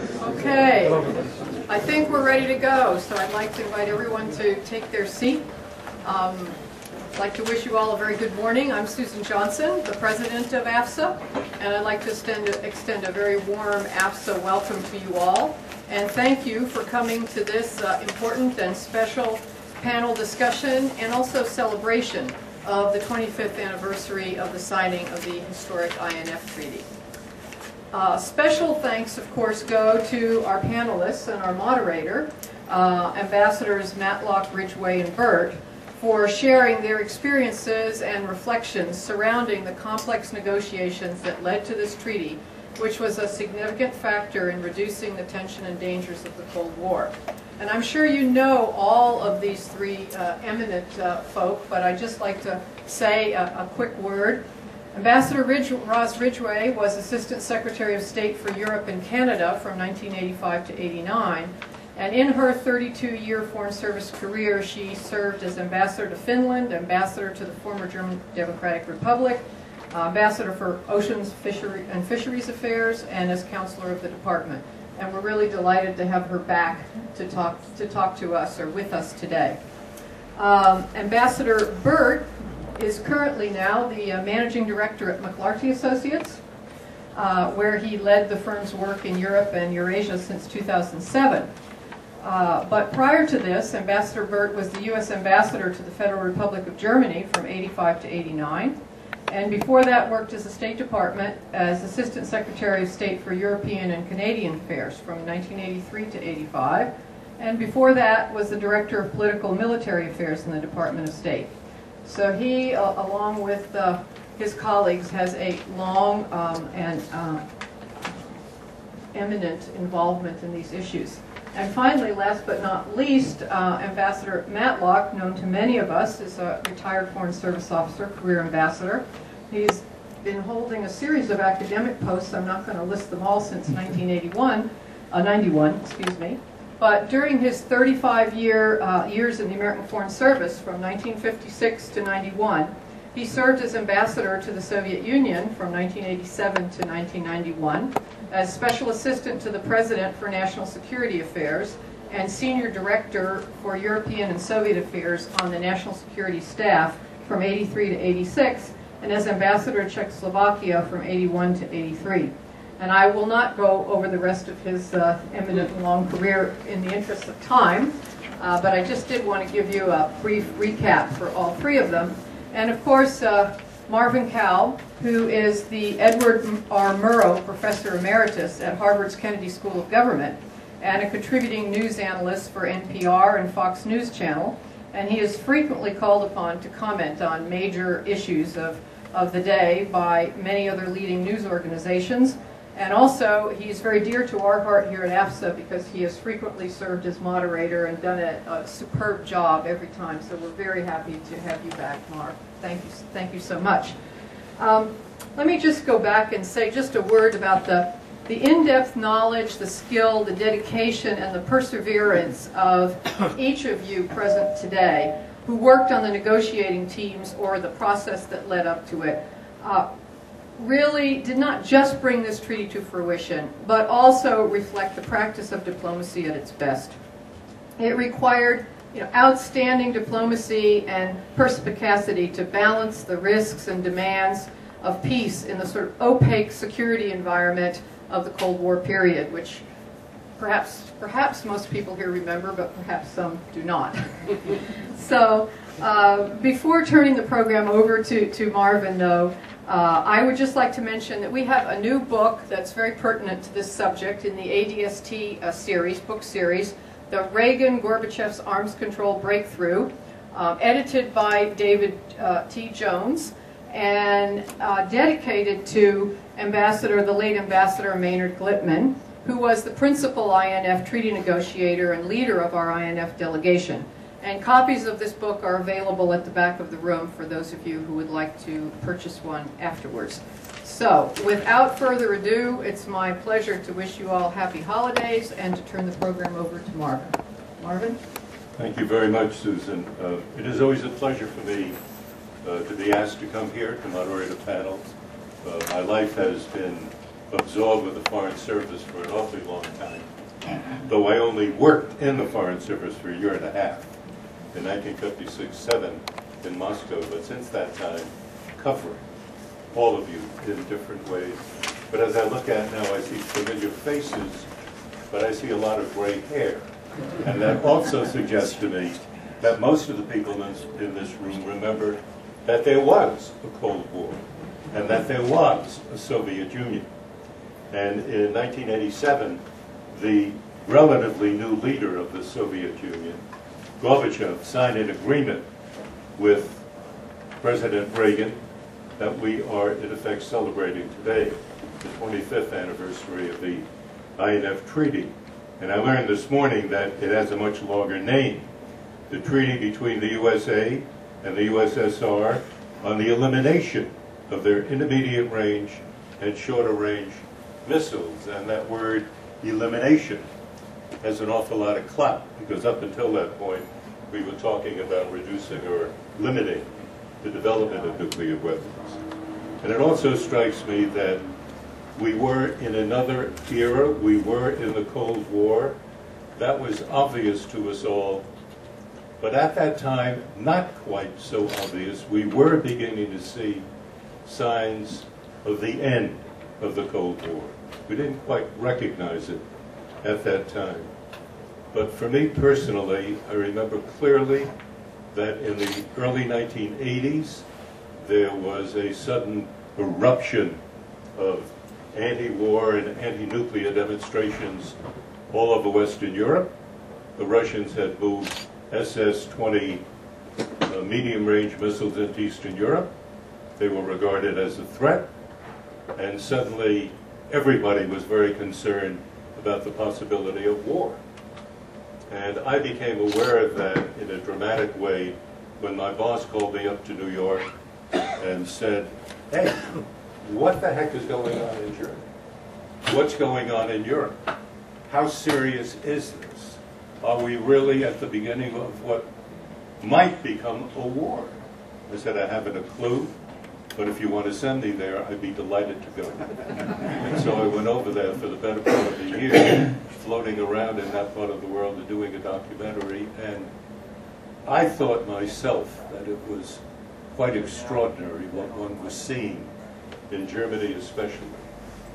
Okay, I think we're ready to go, so I'd like to invite everyone to take their seat. I'd like to wish you all a very good morning. I'm Susan Johnson, the president of AFSA, and I'd like to extend a very warm AFSA welcome to you all. And thank you for coming to this important and special panel discussion and also celebration of the 25th anniversary of the signing of the historic INF Treaty. Special thanks, of course, go to our panelists and our moderator, Ambassadors Matlock, Ridgway, and Burt, for sharing their experiences and reflections surrounding the complex negotiations that led to this treaty, which was a significant factor in reducing the tension and dangers of the Cold War. And I'm sure you know all of these three eminent folk, but I'd just like to say a quick word. Ambassador Rozanne Ridgway was Assistant Secretary of State for Europe and Canada from 1985 to 89, and in her 32-year Foreign Service career, she served as Ambassador to Finland, Ambassador to the former German Democratic Republic, Ambassador for Oceans, Fisheries Affairs, and as Counselor of the Department. And we're really delighted to have her back to talk to us or with us today. Ambassador Burt is currently now the Managing Director at McLarty Associates, where he led the firm's work in Europe and Eurasia since 2007. But prior to this, Ambassador Burt was the U.S. Ambassador to the Federal Republic of Germany from 85 to 89. And before that worked as the State Department as Assistant Secretary of State for European and Canadian Affairs from 1983 to 85. And before that was the Director of Political and Military Affairs in the Department of State. So he, along with his colleagues, has a long and eminent involvement in these issues. And finally, last but not least, Ambassador Matlock, known to many of us, is a retired Foreign Service officer, career ambassador. He's been holding a series of academic posts. I'm not going to list them all since 91, excuse me. But during his 35 years in the American Foreign Service, from 1956 to 91, he served as ambassador to the Soviet Union from 1987 to 1991, as special assistant to the President for National Security Affairs, and senior director for European and Soviet affairs on the National Security Staff from 83 to 86, and as ambassador to Czechoslovakia from 81 to 83. And I will not go over the rest of his eminent and long career in the interest of time, but I just did want to give you a brief recap for all three of them. And of course, Marvin Kalb, who is the Edward R. Murrow Professor Emeritus at Harvard's Kennedy School of Government, and a contributing news analyst for NPR and Fox News Channel. And he is frequently called upon to comment on major issues of the day by many other leading news organizations. And also, he's very dear to our heart here at AFSA because he has frequently served as moderator and done a superb job every time. So we're very happy to have you back, Marv. Thank you so much. Let me just go back and say just a word about the in-depth knowledge, the skill, the dedication, and the perseverance of each of you present today who worked on the negotiating teams or the process that led up to it. Really did not just bring this treaty to fruition, but also reflect the practice of diplomacy at its best. It required outstanding diplomacy and perspicacity to balance the risks and demands of peace in the sort of opaque security environment of the Cold War period, which perhaps most people here remember, but perhaps some do not. So before turning the program over to Marvin, though, I would just like to mention that we have a new book that's very pertinent to this subject in the ADST book series, The Reagan Gorbachev's Arms Control Breakthrough, edited by David T. Jones, and dedicated to the late Ambassador Maynard Glittman, who was the principal INF treaty negotiator and leader of our INF delegation. And copies of this book are available at the back of the room for those of you who would like to purchase one afterwards. So, without further ado, it's my pleasure to wish you all happy holidays and to turn the program over to Marvin. Marvin? Thank you very much, Susan. It is always a pleasure for me to be asked to come here to moderate a panel. My life has been absorbed with the Foreign Service for an awfully long time. though I only worked in the Foreign Service for a year and a half, in 1956-7 in Moscow, but since that time, covering all of you in different ways. But as I look at now, I see familiar faces, but I see a lot of gray hair. And that also suggests to me that most of the people in this room remember that there was a Cold War, and that there was a Soviet Union. And in 1987, the relatively new leader of the Soviet Union, Gorbachev, signed an agreement with President Reagan that we are, in effect, celebrating today, the 25th anniversary of the INF Treaty. And I learned this morning that it has a much longer name, the treaty between the USA and the USSR on the elimination of their intermediate range and shorter range missiles. And that word elimination has an awful lot of clout, because up until that point we were talking about reducing or limiting the development of nuclear weapons. And it also strikes me that we were in another era. We were in the Cold War. That was obvious to us all. But at that time, not quite so obvious. We were beginning to see signs of the end of the Cold War. We didn't quite recognize it at that time. But for me personally, I remember clearly that in the early 1980s, there was a sudden eruption of anti-war and anti-nuclear demonstrations all over Western Europe. The Russians had moved SS-20 medium-range missiles into Eastern Europe. They were regarded as a threat, and suddenly everybody was very concerned about the possibility of war. And I became aware of that in a dramatic way when my boss called me up to New York and said, "Hey, what the heck is going on in Germany? What's going on in Europe? How serious is this? Are we really at the beginning of what might become a war?" I said, "I haven't a clue, but if you want to send me there, I'd be delighted to go." And so I went over there for the better part of the year, floating around in that part of the world and doing a documentary. And I thought myself that it was quite extraordinary what one was seeing in Germany especially.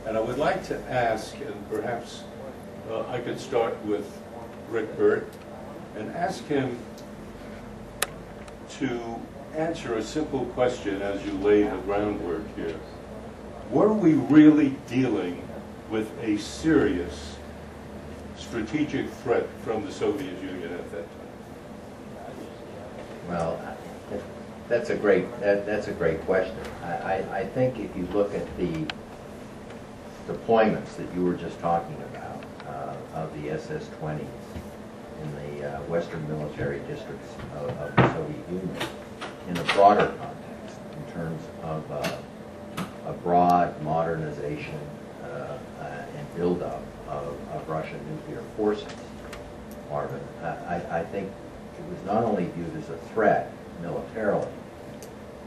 And I would like to ask, and perhaps I could start with Rick Burt, and ask him to answer a simple question as you lay the groundwork here. Were we really dealing with a serious strategic threat from the Soviet Union at that time? Well, that's a great question. I think if you look at the deployments that you were just talking about of the SS-20s in the Western military districts of the Soviet Union, in a broader context, in terms of a broad modernization and buildup of Russian nuclear forces, Marvin, I think it was not only viewed as a threat militarily,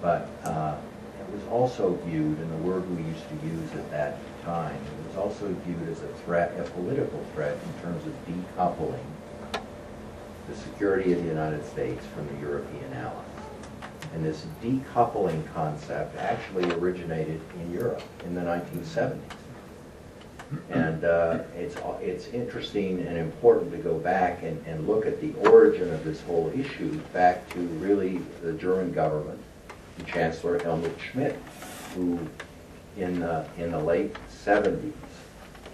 but it was also viewed, and the word we used to use at that time, it was also viewed as a threat, a political threat, in terms of decoupling the security of the United States from the European allies. And this decoupling concept actually originated in Europe in the 1970s. And it's interesting and important to go back and look at the origin of this whole issue back to really the German government, and Chancellor Helmut Schmidt, who in the late 70s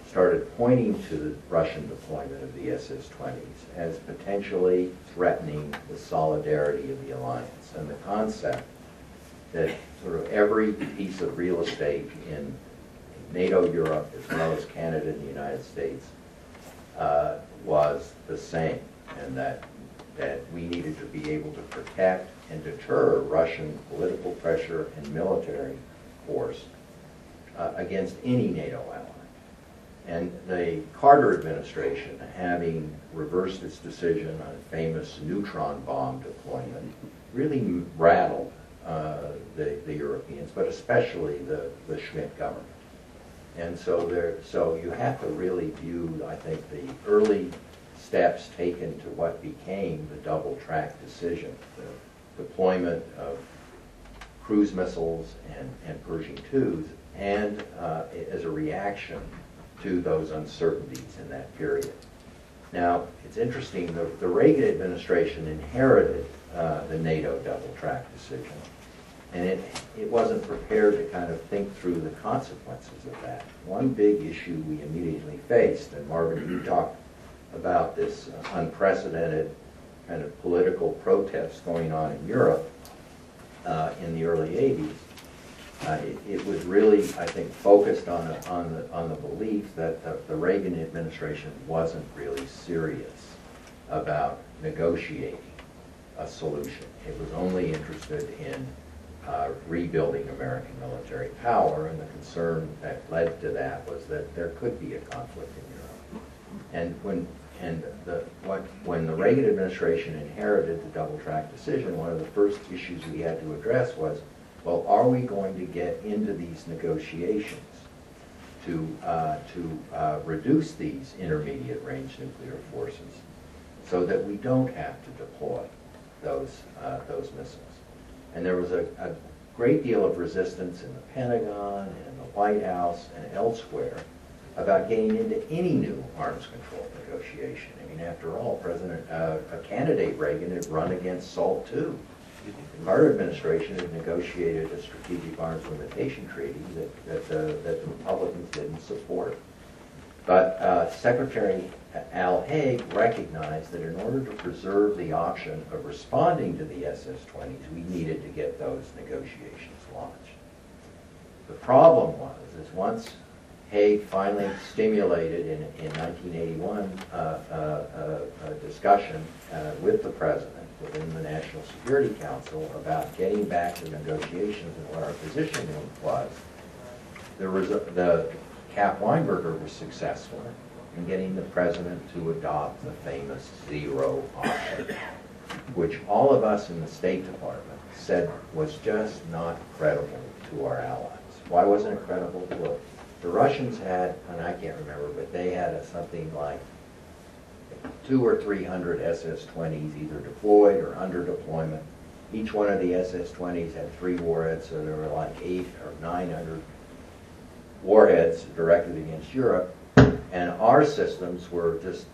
started pointing to the Russian deployment of the SS-20s as potentially threatening the solidarity of the alliance, and the concept that sort of every piece of real estate in NATO Europe, as well as Canada and the United States, was the same, and that we needed to be able to protect and deter Russian political pressure and military force against any NATO ally. And the Carter administration, having reversed its decision on a famous neutron bomb deployment, really rattled the Europeans, but especially the Schmidt government. And so you have to really view, I think, the early steps taken to what became the double-track decision, the deployment of cruise missiles and Pershing IIs, and as a reaction to those uncertainties in that period. Now, it's interesting, the Reagan administration inherited the NATO double-track decision, and it wasn't prepared to kind of think through the consequences of that. One big issue we immediately faced, and Marvin, you talked about this unprecedented kind of political protest going on in Europe in the early 80s. It was really, I think, focused on the belief that the Reagan administration wasn't really serious about negotiating a solution. It was only interested in rebuilding American military power, and the concern that led to that was that there could be a conflict in Europe. And when the Reagan administration inherited the double-track decision, one of the first issues we had to address was, well, are we going to get into these negotiations to reduce these intermediate-range nuclear forces so that we don't have to deploy those missiles? And there was a great deal of resistance in the Pentagon and the White House and elsewhere about getting into any new arms control negotiation. I mean, after all, candidate Reagan had run against SALT II. The Carter administration had negotiated a strategic arms limitation treaty that the Republicans didn't support. But Secretary Al Haig recognized that in order to preserve the option of responding to the SS-20s, we needed to get those negotiations launched. The problem is once Haig finally stimulated in 1981 a discussion with the President within the National Security Council about getting back to negotiations and what our position was. The Cap Weinberger was successful in getting the President to adopt the famous zero option, which all of us in the State Department said was just not credible to our allies. Why wasn't it credible? Well, the Russians had, and I can't remember, but they had something like 200 or 300 SS-20s either deployed or under deployment. Each one of the SS-20s had 3 warheads, so there were like 800 or 900 warheads directed against Europe, and our systems were just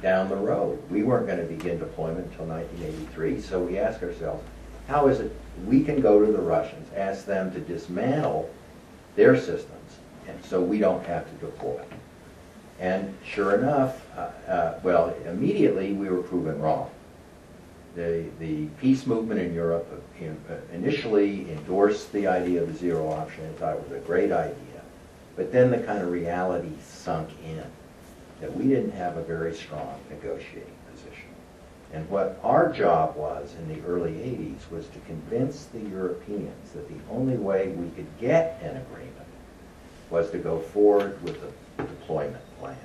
down the road. We weren't going to begin deployment until 1983, so we asked ourselves, how is it we can go to the Russians, ask them to dismantle their systems, and so we don't have to deploy? And sure enough, well, immediately we were proven wrong. The peace movement in Europe initially endorsed the idea of the zero option and thought it was a great idea. But then the kind of reality sunk in that we didn't have a very strong negotiating position. And what our job was in the early 80s was to convince the Europeans that the only way we could get an agreement was to go forward with the deployment plans.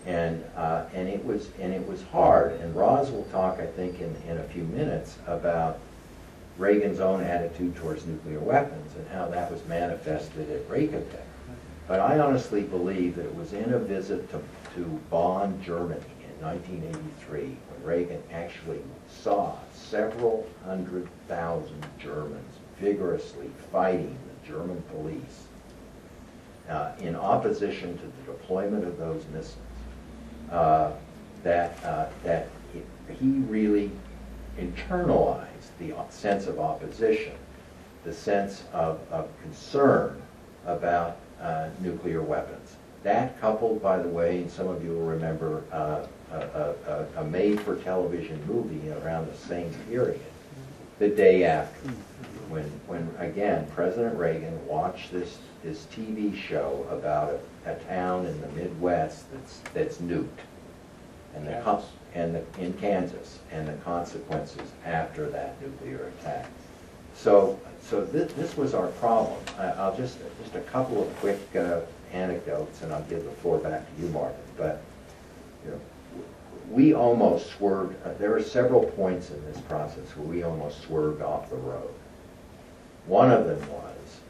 And it was hard. And Roz will talk, I think, in a few minutes about Reagan's own attitude towards nuclear weapons and how that was manifested at Reykjavik. But I honestly believe that it was in a visit to Bonn, Germany in 1983 when Reagan actually saw several 100,000 Germans vigorously fighting the German police in opposition to the deployment of those missiles, that he really internalized the sense of opposition, the sense of concern about nuclear weapons. That coupled, by the way, and some of you will remember a made-for-television movie around the same period, the day after, when again, President Reagan watched this TV show about a town in the Midwest that's nuked, and in Kansas, and the consequences after that nuclear attack. So this was our problem. I'll just a couple of quick anecdotes, and I'll give the floor back to you, Marvin. But we almost swerved. There were several points in this process where we almost swerved off the road. One of them was,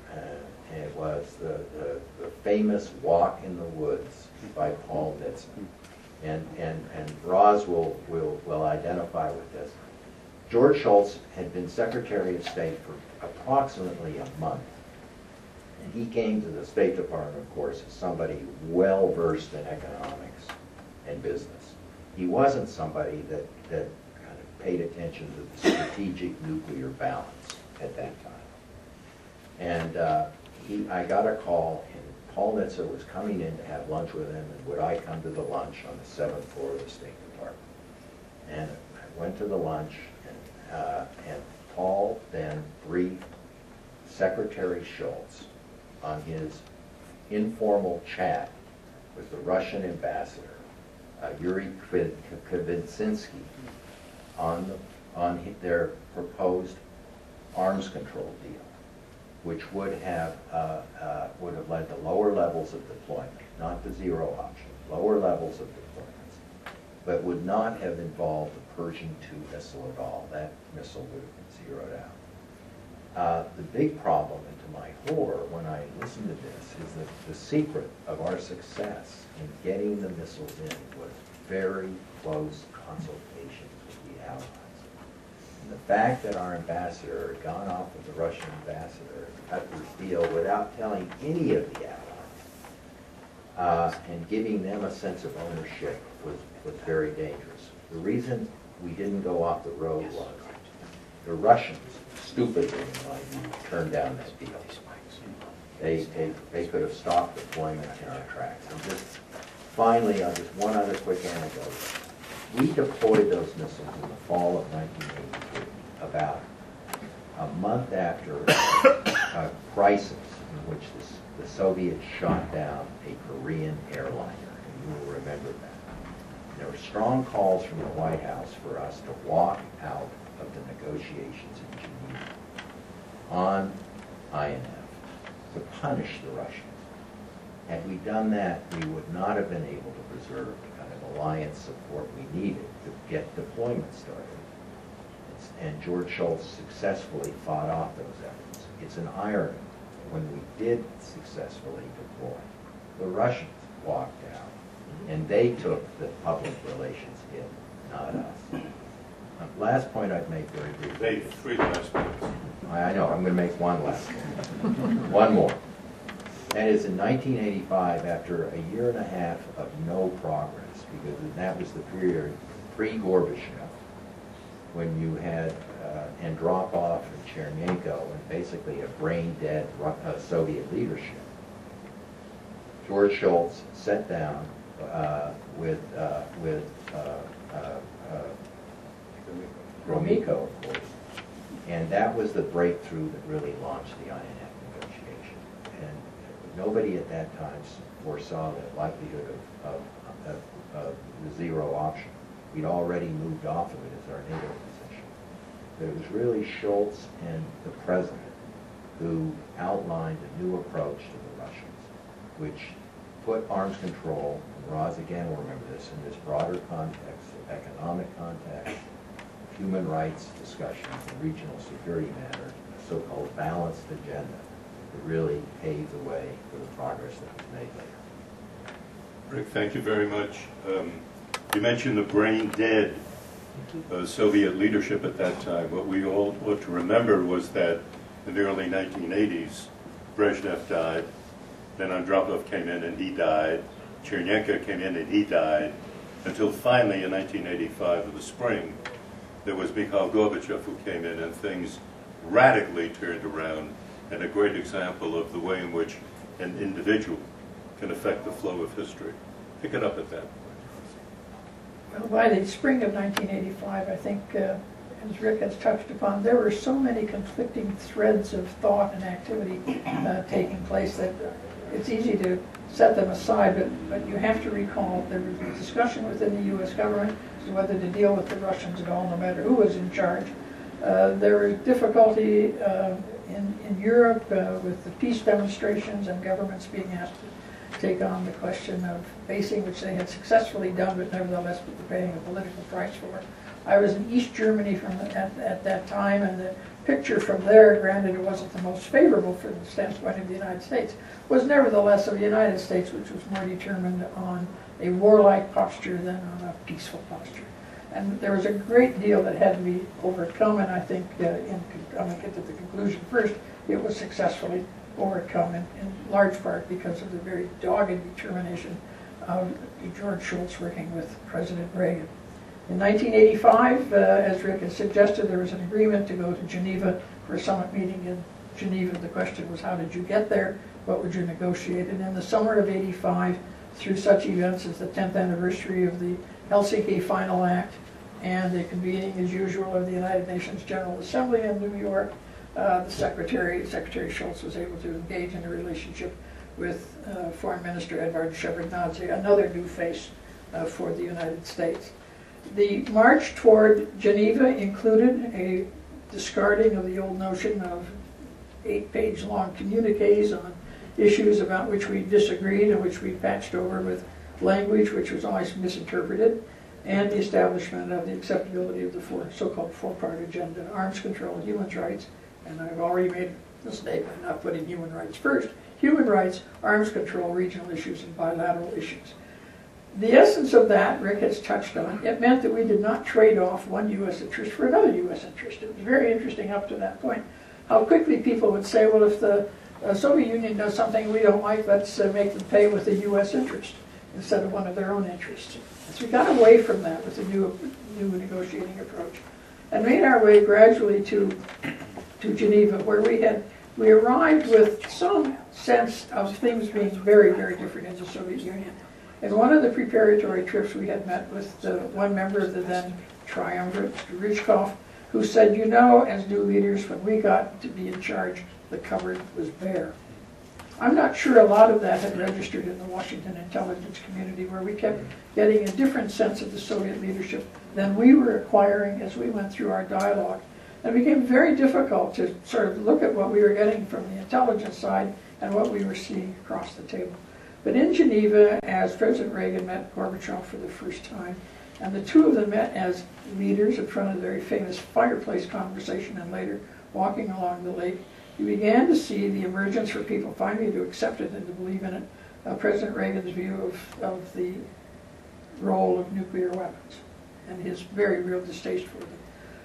and it was the famous Walk in the Woods by Paul Nitze. And Roz will identify with this. George Shultz had been Secretary of State for approximately a month. And he came to the State Department, of course, as somebody well-versed in economics and business. He wasn't somebody that kind of paid attention to the strategic nuclear balance at that time. And I got a call, and Paul Nitze was coming in to have lunch with him, and would I come to the lunch on the 7th floor of the State Department? And I went to the lunch, and Paul then briefed Secretary Shultz on his informal chat with the Russian ambassador, Yuri Kvitsinski, on their proposed arms control deal, which would have led to lower levels of deployment, not the zero option, lower levels of deployments, but would not have involved the Pershing II missile at all. That missile would have been zeroed out. The big problem, and to my horror, when I listened to this, is that the secret of our success in getting the missiles in was very close consultations with the Allies. And the fact that our ambassador had gone off with the Russian ambassador and cut this deal without telling any of the Allies and giving them a sense of ownership was very dangerous. The reason we didn't go off the road was the Russians, stupidly in my view, turned down that deal. They could have stopped deployment in our tracks. And just finally, just one other quick anecdote. We deployed those missiles in the fall of 1983, about a month after a crisis in which the Soviets shot down a Korean airliner, and you will remember that. There were strong calls from the White House for us to walk out of the negotiations in Geneva on INF to punish the Russians. Had we done that, we would not have been able to preserve the kind of alliance support we needed to get deployment started. And George Shultz successfully fought off those efforts. It's an irony. When we did successfully deploy, the Russians walked out, and they took the public relations hit, not us. Last point I'd make very briefly. Make 3 last points. I know, I'm going to make one last point. One more. That is in 1985, after a year and a half of no progress, because that was the period pre-Gorbachev, when you had Andropov and Chernenko and basically a brain-dead Soviet leadership. George Shultz sat down with Gromyko, of course, and that was the breakthrough that really launched the INF negotiation. And nobody at that time foresaw the likelihood of the zero option. We'd already moved off of it as our NATO position. But it was really Shultz and the President who outlined a new approach to the Russians, which put arms control, and Roz again will remember this, in this broader context of economic context, human rights discussions, and regional security matters, a so-called balanced agenda that really paved the way for the progress that was made later. Rick, thank you very much. You mentioned the brain-dead Soviet leadership at that time. What we all ought to remember was that in the early 1980s, Brezhnev died, then Andropov came in and he died, Chernenko came in and he died, until finally in 1985 of the spring, there was Mikhail Gorbachev who came in and things radically turned around, and a great example of the way in which an individual can affect the flow of history. Pick it up at that point. Well, by the spring of 1985, I think, as Rick has touched upon, there were so many conflicting threads of thought and activity taking place that it's easy to set them aside, but you have to recall there was a discussion within the U.S. government as to whether to deal with the Russians at all, no matter who was in charge. There was difficulty in Europe with the peace demonstrations and governments being asked to take on the question of basing, which they had successfully done, but nevertheless were paying a political price for. I was in East Germany at that time, and the picture from there, granted it wasn't the most favorable from the standpoint of the United States, was nevertheless of the United States, which was more determined on a warlike posture than on a peaceful posture. And there was a great deal that had to be overcome, and I think, I'm going to get to the conclusion first, it was successfully overcome in large part because of the very dogged determination of George Shultz working with President Reagan. In 1985, as Rick has suggested, there was an agreement to go to Geneva for a summit meeting in Geneva. The question was, how did you get there? What would you negotiate? And in the summer of '85, through such events as the 10th anniversary of the Helsinki Final Act and the convening, as usual, of the United Nations General Assembly in New York, Secretary Shultz was able to engage in a relationship with Foreign Minister Edvard Shevardnadze, another new face for the United States. The march toward Geneva included a discarding of the old notion of 8-page long communiques on issues about which we disagreed and which we patched over with language which was always misinterpreted, and the establishment of the acceptability of the so-called four-part agenda: arms control, human rights, and I've already made the mistake by not putting human rights first. Human rights, arms control, regional issues, and bilateral issues. The essence of that, Rick has touched on, it meant that we did not trade off one U.S. interest for another U.S. interest. It was very interesting up to that point how quickly people would say, well, if the Soviet Union does something we don't like, let's make them pay with a U.S. interest instead of one of their own interests. So we got away from that with the new negotiating approach and made our way gradually to Geneva, where we arrived with some sense of things being very, very different in the Soviet Union. In one of the preparatory trips, we had met with one member of the then triumvirate, Mr. Rizhkov, who said, you know, as new leaders, when we got to be in charge, the cupboard was bare. I'm not sure a lot of that had registered in the Washington intelligence community, where we kept getting a different sense of the Soviet leadership than we were acquiring as we went through our dialogue. It became very difficult to sort of look at what we were getting from the intelligence side and what we were seeing across the table. But in Geneva, as President Reagan met Gorbachev for the first time, and the two of them met as leaders in front of the very famous fireplace conversation and later walking along the lake, you began to see the emergence for people finally to accept it and to believe in it, President Reagan's view of the role of nuclear weapons and his very real distaste for them.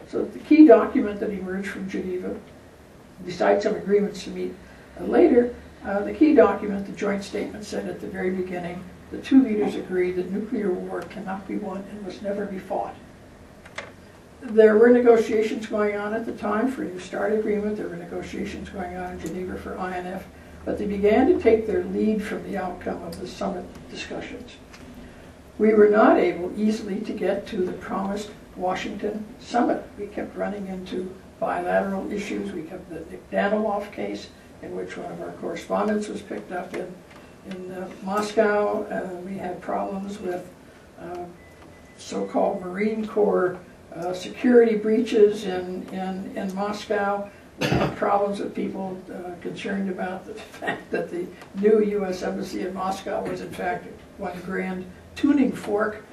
So the key document that emerged from Geneva, besides some agreements to meet later, the key document, the joint statement, said at the very beginning, the two leaders agreed that nuclear war cannot be won and must never be fought. There were negotiations going on at the time for a New START agreement. There were negotiations going on in Geneva for INF, but they began to take their lead from the outcome of the summit discussions. We were not able easily to get to the promised Washington summit. We kept running into bilateral issues. We kept the Danilov case, in which one of our correspondents was picked up in Moscow. We had problems with so-called Marine Corps security breaches in Moscow. We had problems with people concerned about the fact that the new U.S. Embassy in Moscow was in fact one grand tuning fork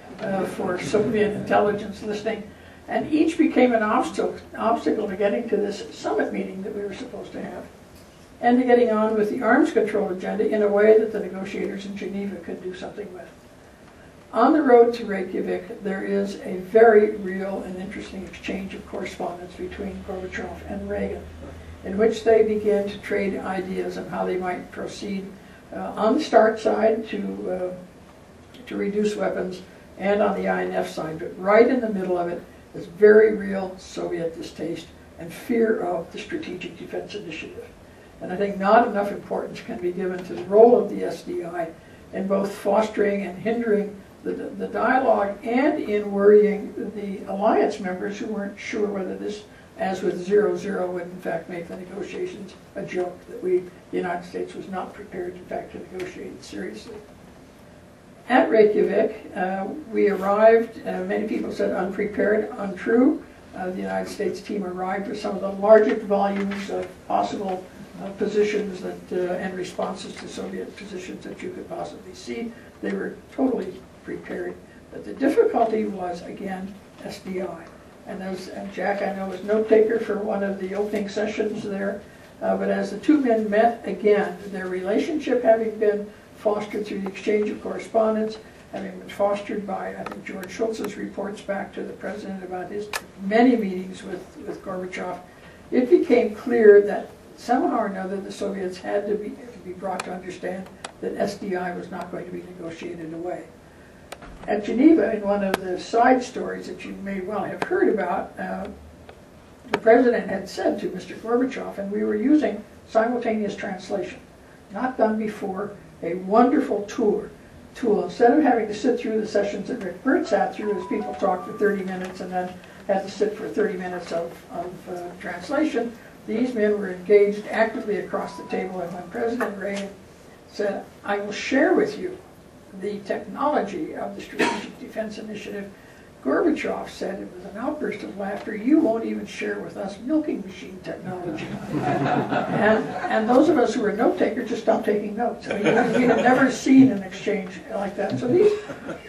for Soviet intelligence listening. And each became an obstacle to getting to this summit meeting that we were supposed to have, and to getting on with the arms control agenda in a way that the negotiators in Geneva could do something with. On the road to Reykjavik, there is a very real and interesting exchange of correspondence between Gorbachev and Reagan, in which they begin to trade ideas on how they might proceed on the START side to reduce weapons, and on the INF side. But right in the middle of it is very real Soviet distaste and fear of the Strategic Defense Initiative. And I think not enough importance can be given to the role of the SDI in both fostering and hindering the dialogue and in worrying the alliance members who weren't sure whether this, as with 0-0, would in fact make the negotiations a joke, that the United States was not prepared, in fact, to negotiate seriously. At Reykjavik, we arrived, many people said unprepared, untrue. The United States team arrived with some of the largest volumes of possible positions and responses to Soviet positions that you could possibly see. They were totally prepared. But the difficulty was, again, SDI. and Jack, I know, was note taker for one of the opening sessions there. But as the two men met again, their relationship having been fostered through the exchange of correspondence, having been fostered by, I think, George Shultz's reports back to the president about his many meetings with Gorbachev, it became clear that somehow or another the Soviets had to be brought to understand that SDI was not going to be negotiated away. At Geneva, in one of the side stories that you may well have heard about, the president had said to Mr. Gorbachev, and we were using simultaneous translation, not done before, a wonderful tool. Instead of having to sit through the sessions that Rick Burt sat through as people talked for 30 minutes and then had to sit for 30 minutes of translation, these men were engaged actively across the table, and when President Reagan said, I will share with you the technology of the Strategic Defense Initiative, Gorbachev said, it was an outburst of laughter, you won't even share with us milking machine technology. and those of us who were note takers just stopped taking notes. I mean, we had never seen an exchange like that. So these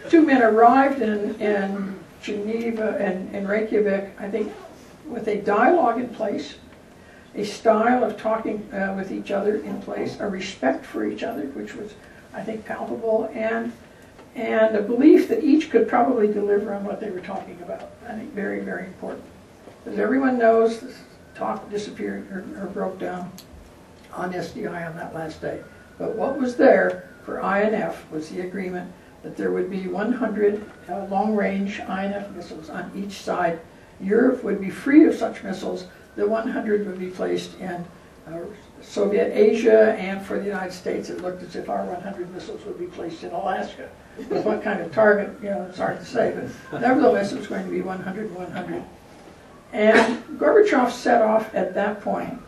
two men arrived in Geneva and in Reykjavik, I think, with a dialogue in place, a style of talking with each other in place, a respect for each other, which was, I think, palpable, and a belief that each could probably deliver on what they were talking about. I think very, very important. As everyone knows, this talk disappeared or broke down on SDI on that last day. But what was there for INF was the agreement that there would be 100 long-range INF missiles on each side. Europe would be free of such missiles. The 100 would be placed in Soviet Asia, and for the United States it looked as if our 100 missiles would be placed in Alaska. With what kind of target, it's hard to say, but nevertheless it was going to be 100, 100. And Gorbachev set off at that point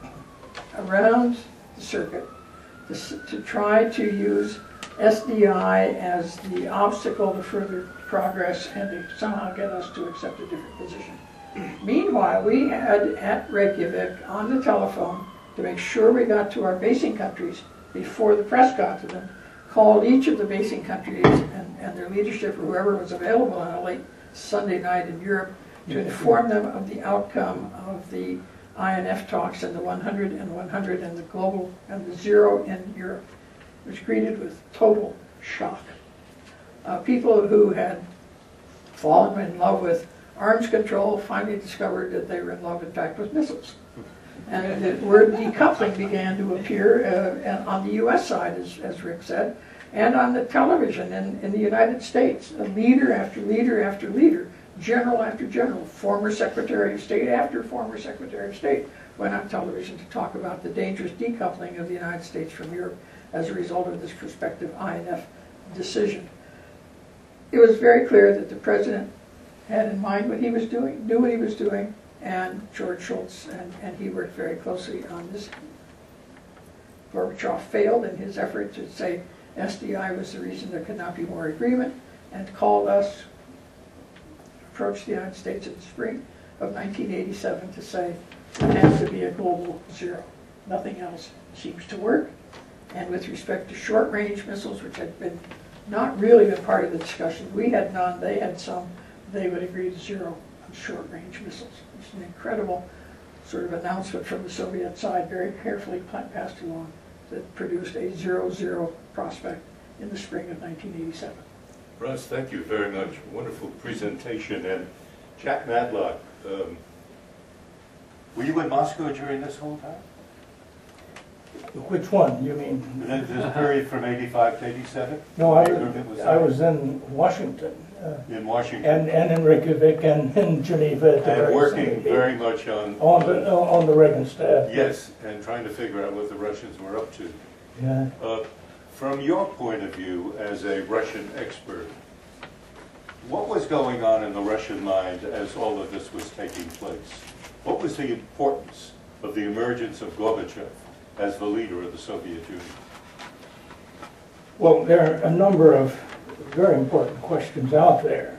around the circuit to try to use SDI as the obstacle to further progress and to somehow get us to accept a different position. Meanwhile, we had at Reykjavik on the telephone, to make sure we got to our basing countries before the press got to them, called each of the basing countries and their leadership, or whoever was available on a late Sunday night in Europe, to inform them of the outcome of the INF talks and the 100 and 100 and the global and the 0 in Europe. It was greeted with total shock. People who had fallen in love with arms control finally discovered that they were in love, in fact, with missiles. And the word decoupling began to appear on the U.S. side, as Rick said, and on the television in the United States. Leader after leader after leader, general after general, former Secretary of State after former Secretary of State went on television to talk about the dangerous decoupling of the United States from Europe as a result of this prospective INF decision. It was very clear that the President had in mind what he was doing, knew what he was doing, and George Shultz and he worked very closely on this. Gorbachev failed in his effort to say SDI was the reason there could not be more agreement, and called us, approached the United States in the spring of 1987 to say it has to be a global 0. Nothing else seems to work. And with respect to short-range missiles, which had been not really been part of the discussion, we had none, they had some, they would agree to 0 on short-range missiles. It's an incredible sort of announcement from the Soviet side, very carefully passed along, that produced a 0-0 prospect in the spring of 1987. Russ, thank you very much. Wonderful presentation. And Jack Matlock, were you in Moscow during this whole time? Which one, you mean? This period from 85 to 87? No, I was in Washington. In Washington. And in Reykjavik and in Geneva. At the and working very much on the Reagan staff. Yes, and trying to figure out what the Russians were up to. Yeah. From your point of view as a Russian expert, what was going on in the Russian mind as all of this was taking place? What was the importance of the emergence of Gorbachev as the leader of the Soviet Union? Well, there are a number of very important questions out there.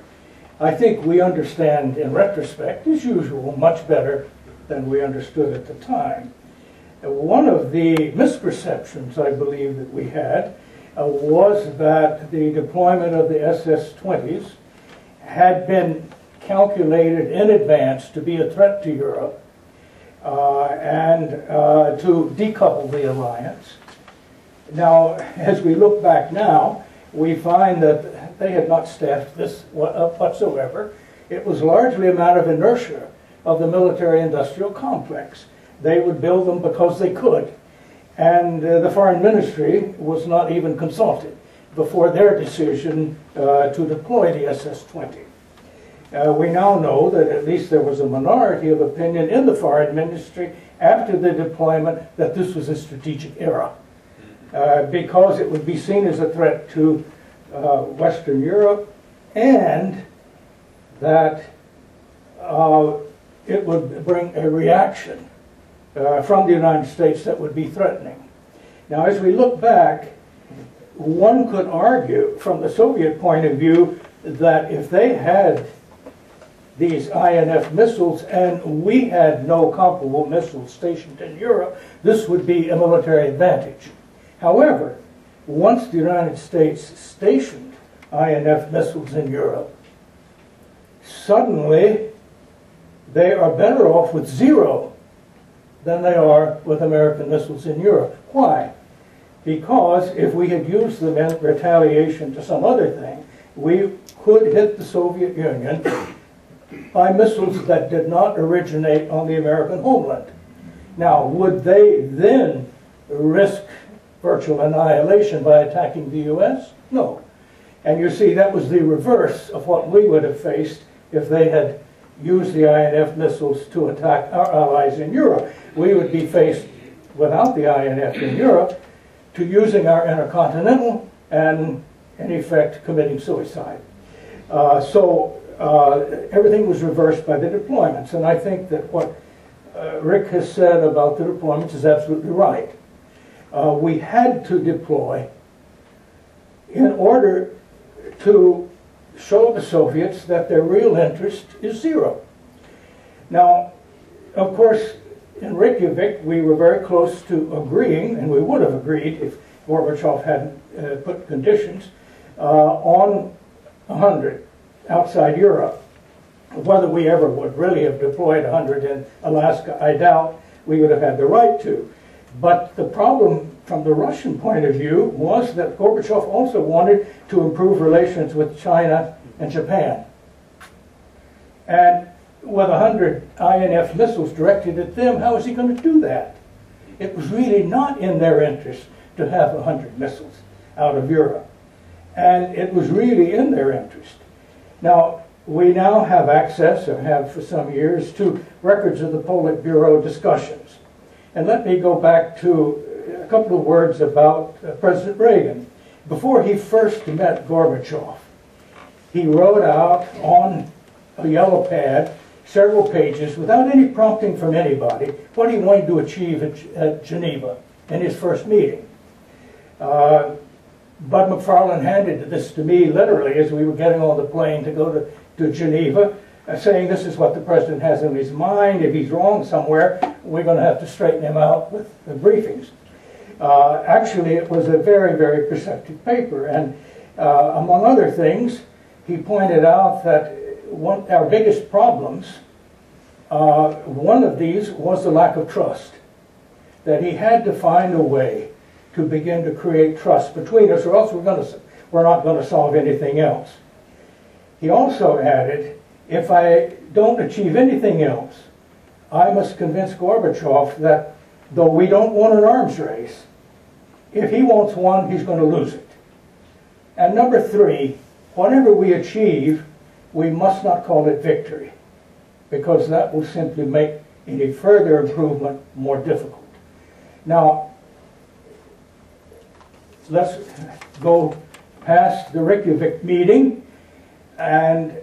I think we understand, in retrospect, as usual, much better than we understood at the time. One of the misperceptions, I believe, that we had was that the deployment of the SS-20s had been calculated in advance to be a threat to Europe and to decouple the alliance. Now, as we look back now, we find that they had not staffed this whatsoever. It was largely a matter of inertia of the military-industrial complex. They would build them because they could. And the foreign ministry was not even consulted before their decision to deploy the SS-20. We now know that at least there was a minority of opinion in the foreign ministry after the deployment that this was a strategic error because it would be seen as a threat to Western Europe and that it would bring a reaction from the United States that would be threatening. Now, as we look back, one could argue from the Soviet point of view that if they had these INF missiles and we had no comparable missiles stationed in Europe, this would be a military advantage. However, once the United States stationed INF missiles in Europe, suddenly they are better off with zero than they are with American missiles in Europe. Why? Because if we had used them in retaliation to some other thing, we could hit the Soviet Union by missiles that did not originate on the American homeland. Now, would they then risk virtual annihilation by attacking the U.S.? No. And you see, that was the reverse of what we would have faced if they had used the INF missiles to attack our allies in Europe. We would be faced, without the INF in Europe, to using our intercontinental and, in effect, committing suicide. Everything was reversed by the deployments. And I think that what Rick has said about the deployments is absolutely right. We had to deploy in order to show the Soviets that their real interest is zero. Now, of course, in Reykjavik, we were very close to agreeing, and we would have agreed if Gorbachev hadn't put conditions, on 100 outside Europe. Whether we ever would really have deployed 100 in Alaska, I doubt. We would have had the right to. But the problem from the Russian point of view was that Gorbachev also wanted to improve relations with China and Japan. And with 100 INF missiles directed at them, how was he going to do that? It was really not in their interest to have 100 missiles out of Europe. And it was really in their interest. Now, we now have access, or have for some years, to records of the Politburo discussions. And let me go back to a couple of words about President Reagan. Before he first met Gorbachev, he wrote out on a yellow pad several pages, without any prompting from anybody, what he wanted to achieve at Geneva in his first meeting. Bud McFarlane handed this to me literally as we were getting on the plane to go to Geneva, saying this is what the president has in his mind. If he's wrong somewhere, we're going to have to straighten him out with the briefings. Actually, it was a very, very perceptive paper. And among other things, he pointed out that our biggest problems, one of these was the lack of trust. That he had to find a way to begin to create trust between us, or else we're not going to solve anything else. He also added, if I don't achieve anything else, I must convince Gorbachev that though we don't want an arms race, if he wants one, he's going to lose it. And number three, whatever we achieve, we must not call it victory, because that will simply make any further improvement more difficult. Now, let's go past the Reykjavik meeting, and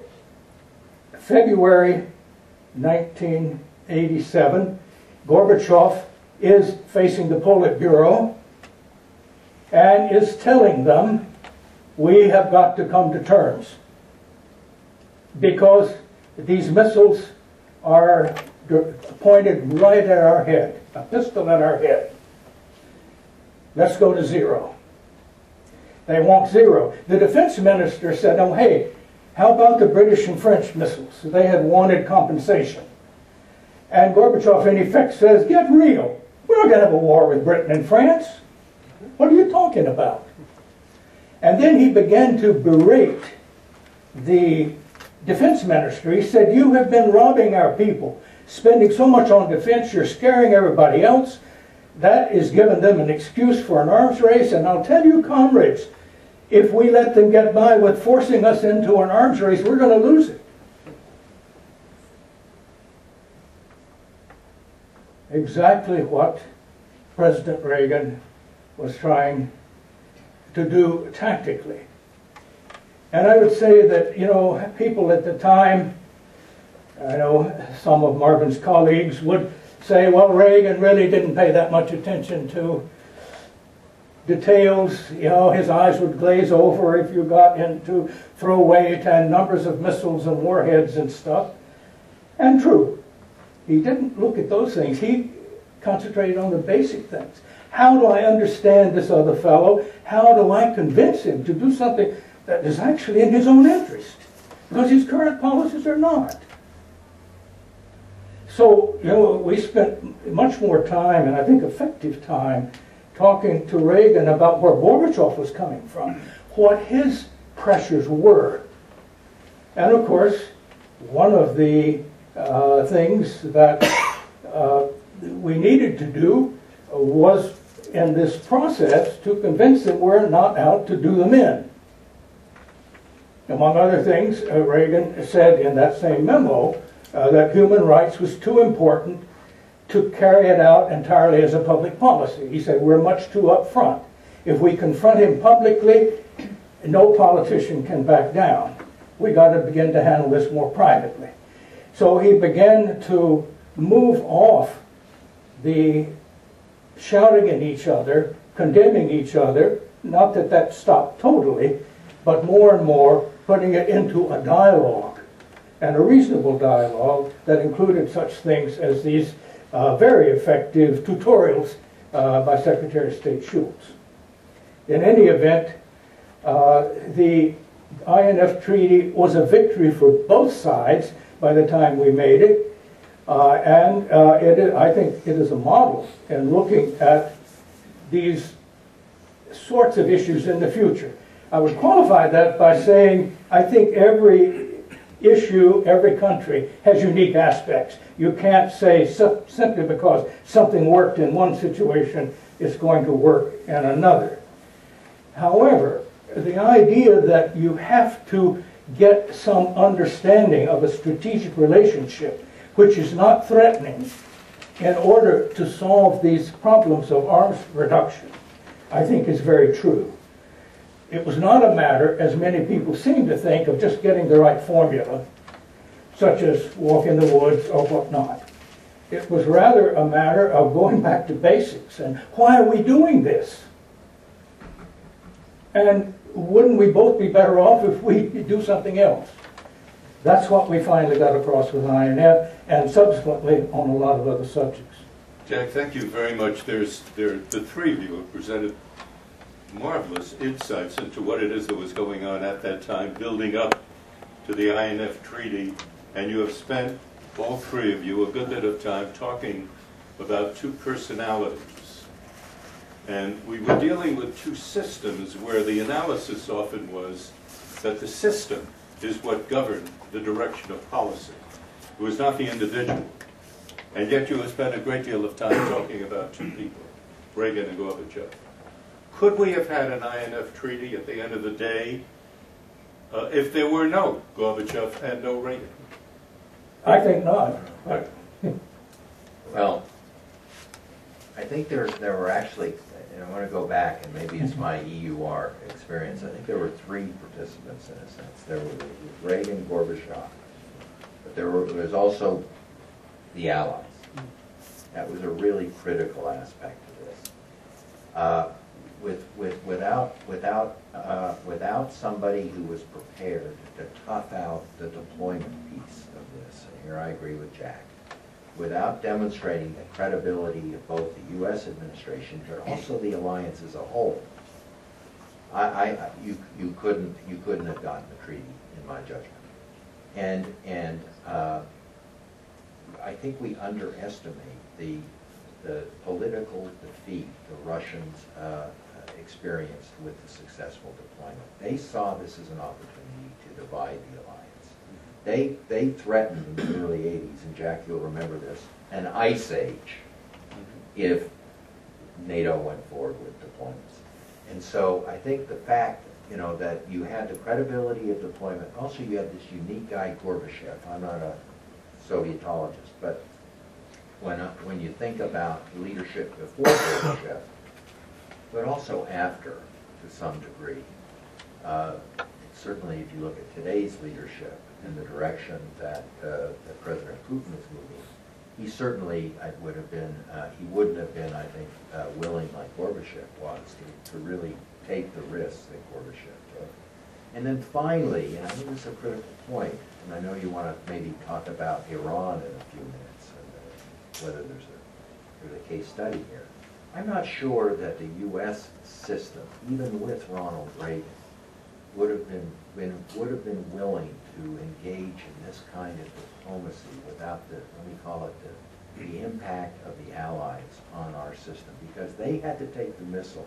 February 1987, Gorbachev is facing the Politburo and is telling them, we have got to come to terms because these missiles are pointed right at our head, a pistol at our head. Let's go to zero. They want zero. The defense minister said, oh, hey, How about the British and French missiles? They had wanted compensation. And Gorbachev, in effect, says, get real. We're not going to have a war with Britain and France. What are you talking about? And then he began to berate the defense ministry. He said, you have been robbing our people, spending so much on defense, you're scaring everybody else. That is giving them an excuse for an arms race. And I'll tell you, comrades, if we let them get by with forcing us into an arms race, we're going to lose it. Exactly what President Reagan was trying to do tactically. And I would say that, you know, people at the time, I know some of Marvin's colleagues would say, well, Reagan really didn't pay that much attention to details. You know, his eyes would glaze over if you got into throw weight and numbers of missiles and warheads and stuff. And true, he didn't look at those things. He concentrated on the basic things. How do I understand this other fellow? How do I convince him to do something that is actually in his own interest? Because his current policies are not. So, you know, we spent much more time, and I think effective time, talking to Reagan about where Gorbachev was coming from, what his pressures were. And of course, one of the things that we needed to do was, in this process, to convince them we're not out to do them in. Among other things, Reagan said in that same memo that human rights was too important to carry it out entirely as a public policy. He said we're much too upfront. If we confront him publicly, no politician can back down. We got to begin to handle this more privately. So he began to move off the shouting at each other, condemning each other, not that that stopped totally, but more and more putting it into a dialogue, and a reasonable dialogue that included such things as these very effective tutorials by Secretary of State Schultz. In any event, the INF Treaty was a victory for both sides by the time we made it, and I think it is a model in looking at these sorts of issues in the future. I would qualify that by saying I think every issue, every country has unique aspects. You can't say simply because something worked in one situation, it's going to work in another. However, the idea that you have to get some understanding of a strategic relationship which is not threatening in order to solve these problems of arms reduction, I think is very true. It was not a matter, as many people seem to think, of just getting the right formula, such as walk in the woods or whatnot. It was rather a matter of going back to basics and why are we doing this? And wouldn't we both be better off if we do something else? That's what we finally got across with INF and subsequently on a lot of other subjects. Jack, thank you very much. The three of you have presented marvelous insights into what it is that was going on at that time, building up to the INF Treaty, and you have spent, all three of you, a good bit of time talking about two personalities. And we were dealing with two systems where the analysis often was that the system is what governed the direction of policy. It was not the individual. And yet you have spent a great deal of time talking about two people, Reagan and Gorbachev. Could we have had an INF Treaty at the end of the day if there were no Gorbachev and no Reagan? I think not. Well, I think there were actually, and I want to go back, and maybe it's my EUR experience, I think there were three participants in a sense. There was Reagan, Gorbachev, but there was also the Allies. That was a really critical aspect of this. Without somebody who was prepared to tough out the deployment piece of this, and here I agree with Jack, without demonstrating the credibility of both the U.S. administration but also the alliance as a whole, you couldn't have gotten the treaty in my judgment. And I think we underestimate the political defeat the Russians experienced with the successful deployment. They saw this as an opportunity to divide the alliance. They threatened in the early 80s, and Jack, you'll remember this, an ice age if NATO went forward with deployments. And so I think the fact, you know, that you had the credibility of deployment, also you had this unique guy, Gorbachev. I'm not a Sovietologist, but when you think about leadership before Gorbachev, but also after, to some degree, certainly if you look at today's leadership and the direction that President Putin is moving, he certainly would have been, he wouldn't have been, I think, willing like Gorbachev was to really take the risks that Gorbachev took. And then finally, and I think this is a critical point, and I know you want to maybe talk about Iran in a few minutes, and whether there's a case study here. I'm not sure that the U.S. system, even with Ronald Reagan, would have been willing to engage in this kind of diplomacy without the, let me call it the impact of the Allies on our system, because they had to take the missiles.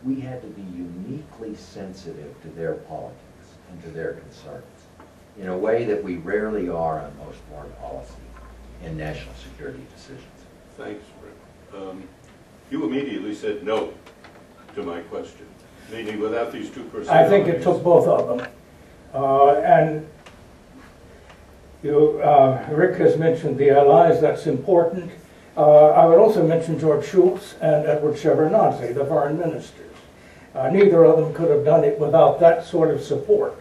We had to be uniquely sensitive to their politics and to their concerns in a way that we rarely are on most foreign policy and national security decisions. Thanks, Rick. You immediately said no to my question, meaning without these two personalities. I think it took both of them. And Rick has mentioned the Allies, that's important. I would also mention George Shultz and Edward Shevardnadze, the foreign ministers. Neither of them could have done it without that sort of support.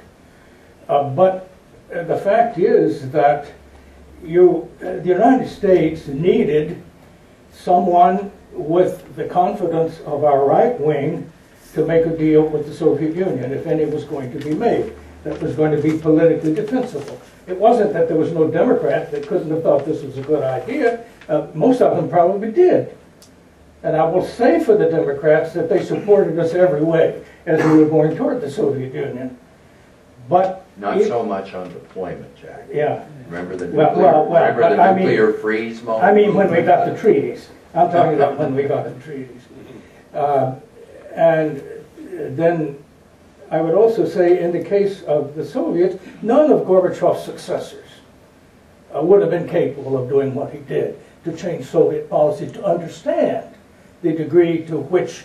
But the fact is that the United States needed someone with the confidence of our right wing to make a deal with the Soviet Union, if any was going to be made, that was going to be politically defensible. It wasn't that there was no Democrat that couldn't have thought this was a good idea. Most of them probably did. And I will say for the Democrats that they supported us every way as we were going toward the Soviet Union. But not so much on deployment, Jack. Yeah. Remember the nuclear freeze moment? I mean when we got the treaties. I'm talking about when we got the treaties. And then I would also say in the case of the Soviets, none of Gorbachev's successors would have been capable of doing what he did to change Soviet policy, to understand the degree to which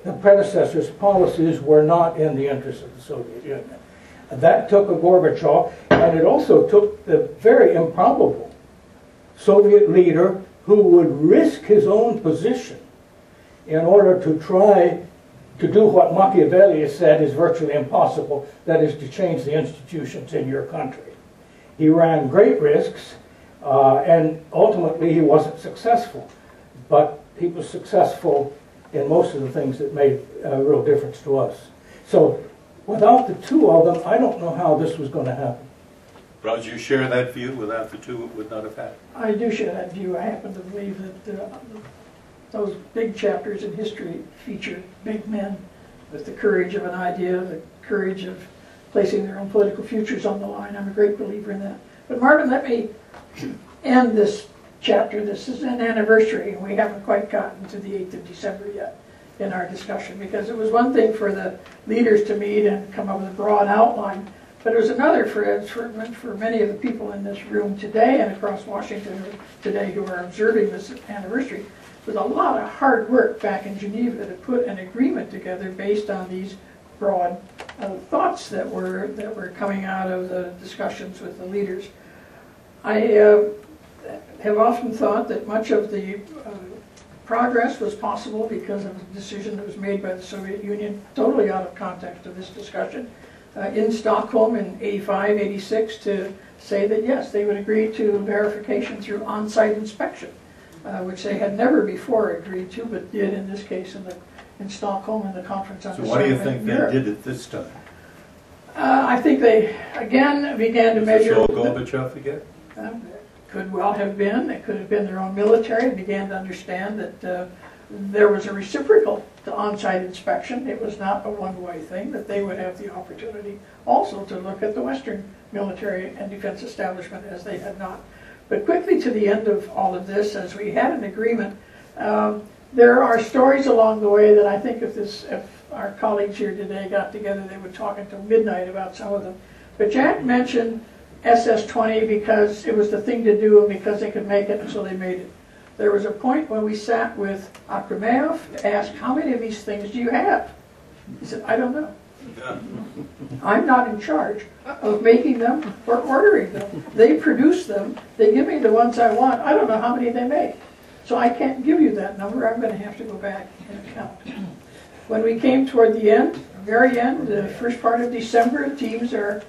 the predecessors' policies were not in the interest of the Soviet Union. That took a Gorbachev, and it also took the very improbable Soviet leader who would risk his own position in order to try to do what Machiavelli has said is virtually impossible, that is to change the institutions in your country. He ran great risks, and ultimately he wasn't successful. But he was successful in most of the things that made a real difference to us. So without the two of them, I don't know how this was going to happen. Raj, you share that view? Without the two, it would not have happened. I do share that view. I happen to believe that those big chapters in history feature big men with the courage of an idea, the courage of placing their own political futures on the line. I'm a great believer in that. But Marvin, let me end this chapter. This is an anniversary, and we haven't quite gotten to the 8th of December yet in our discussion, because it was one thing for the leaders to meet and come up with a broad outline, but it was another for many of the people in this room today and across Washington today who are observing this anniversary. With a lot of hard work back in Geneva to put an agreement together based on these broad thoughts that were coming out of the discussions with the leaders. I have often thought that much of the progress was possible because of a decision that was made by the Soviet Union, totally out of context of this discussion, in Stockholm in 85, 86, to say that yes, they would agree to verification through on-site inspection. Which they had never before agreed to, but did in this case in Stockholm in the conference on So why do you think they did it this time? I think they again began to measure. Is it Gorbachev again? Could well have been. It could have been their own military. Began to understand that there was a reciprocal to on-site inspection. It was not a one-way thing, that they would have the opportunity also to look at the Western military and defense establishment as they had not. But quickly to the end of all of this, as we had an agreement, there are stories along the way that I think if our colleagues here today got together, they would talk until midnight about some of them. But Jack mentioned SS-20 because it was the thing to do and because they could make it, and so they made it. There was a point when we sat with Akrameyev to ask, how many of these things do you have? He said, I don't know. I'm not in charge of making them or ordering them. They produce them. They give me the ones I want. I don't know how many they make. So I can't give you that number. I'm going to have to go back and count. When we came toward the end, very end, the first part of December, teams are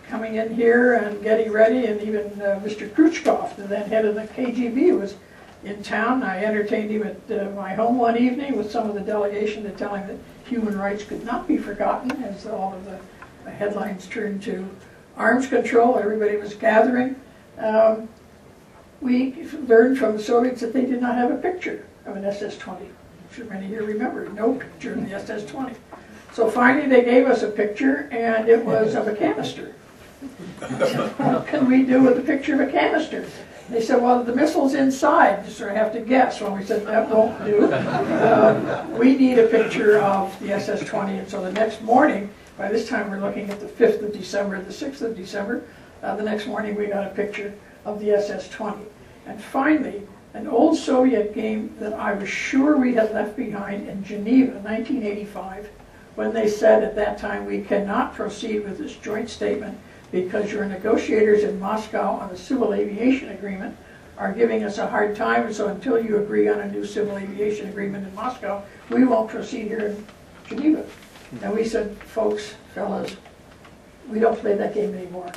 coming in here and getting ready, and even Mr. Khrushchev, the then head of the KGB, was in town. I entertained him at my home one evening with some of the delegation to tell him that human rights could not be forgotten as all of the headlines turned to arms control. Everybody was gathering. We learned from the Soviets that they did not have a picture of an SS-20. I'm sure many here remember, no picture of the SS-20. So finally they gave us a picture, and it was of a canister. What can we do with a picture of a canister? They said, well, the missile's inside. You sort of have to guess. Well, we said, that won't do. We need a picture of the SS-20. And so the next morning, by this time we're looking at the 5th of December, the 6th of December, the next morning we got a picture of the SS-20. And finally, an old Soviet game that I was sure we had left behind in Geneva, 1985, when they said at that time, we cannot proceed with this joint statement because your negotiators in Moscow on the civil aviation agreement are giving us a hard time, so until you agree on a new civil aviation agreement in Moscow, we won't proceed here in Geneva. And we said, folks, fellas, we don't play that game anymore.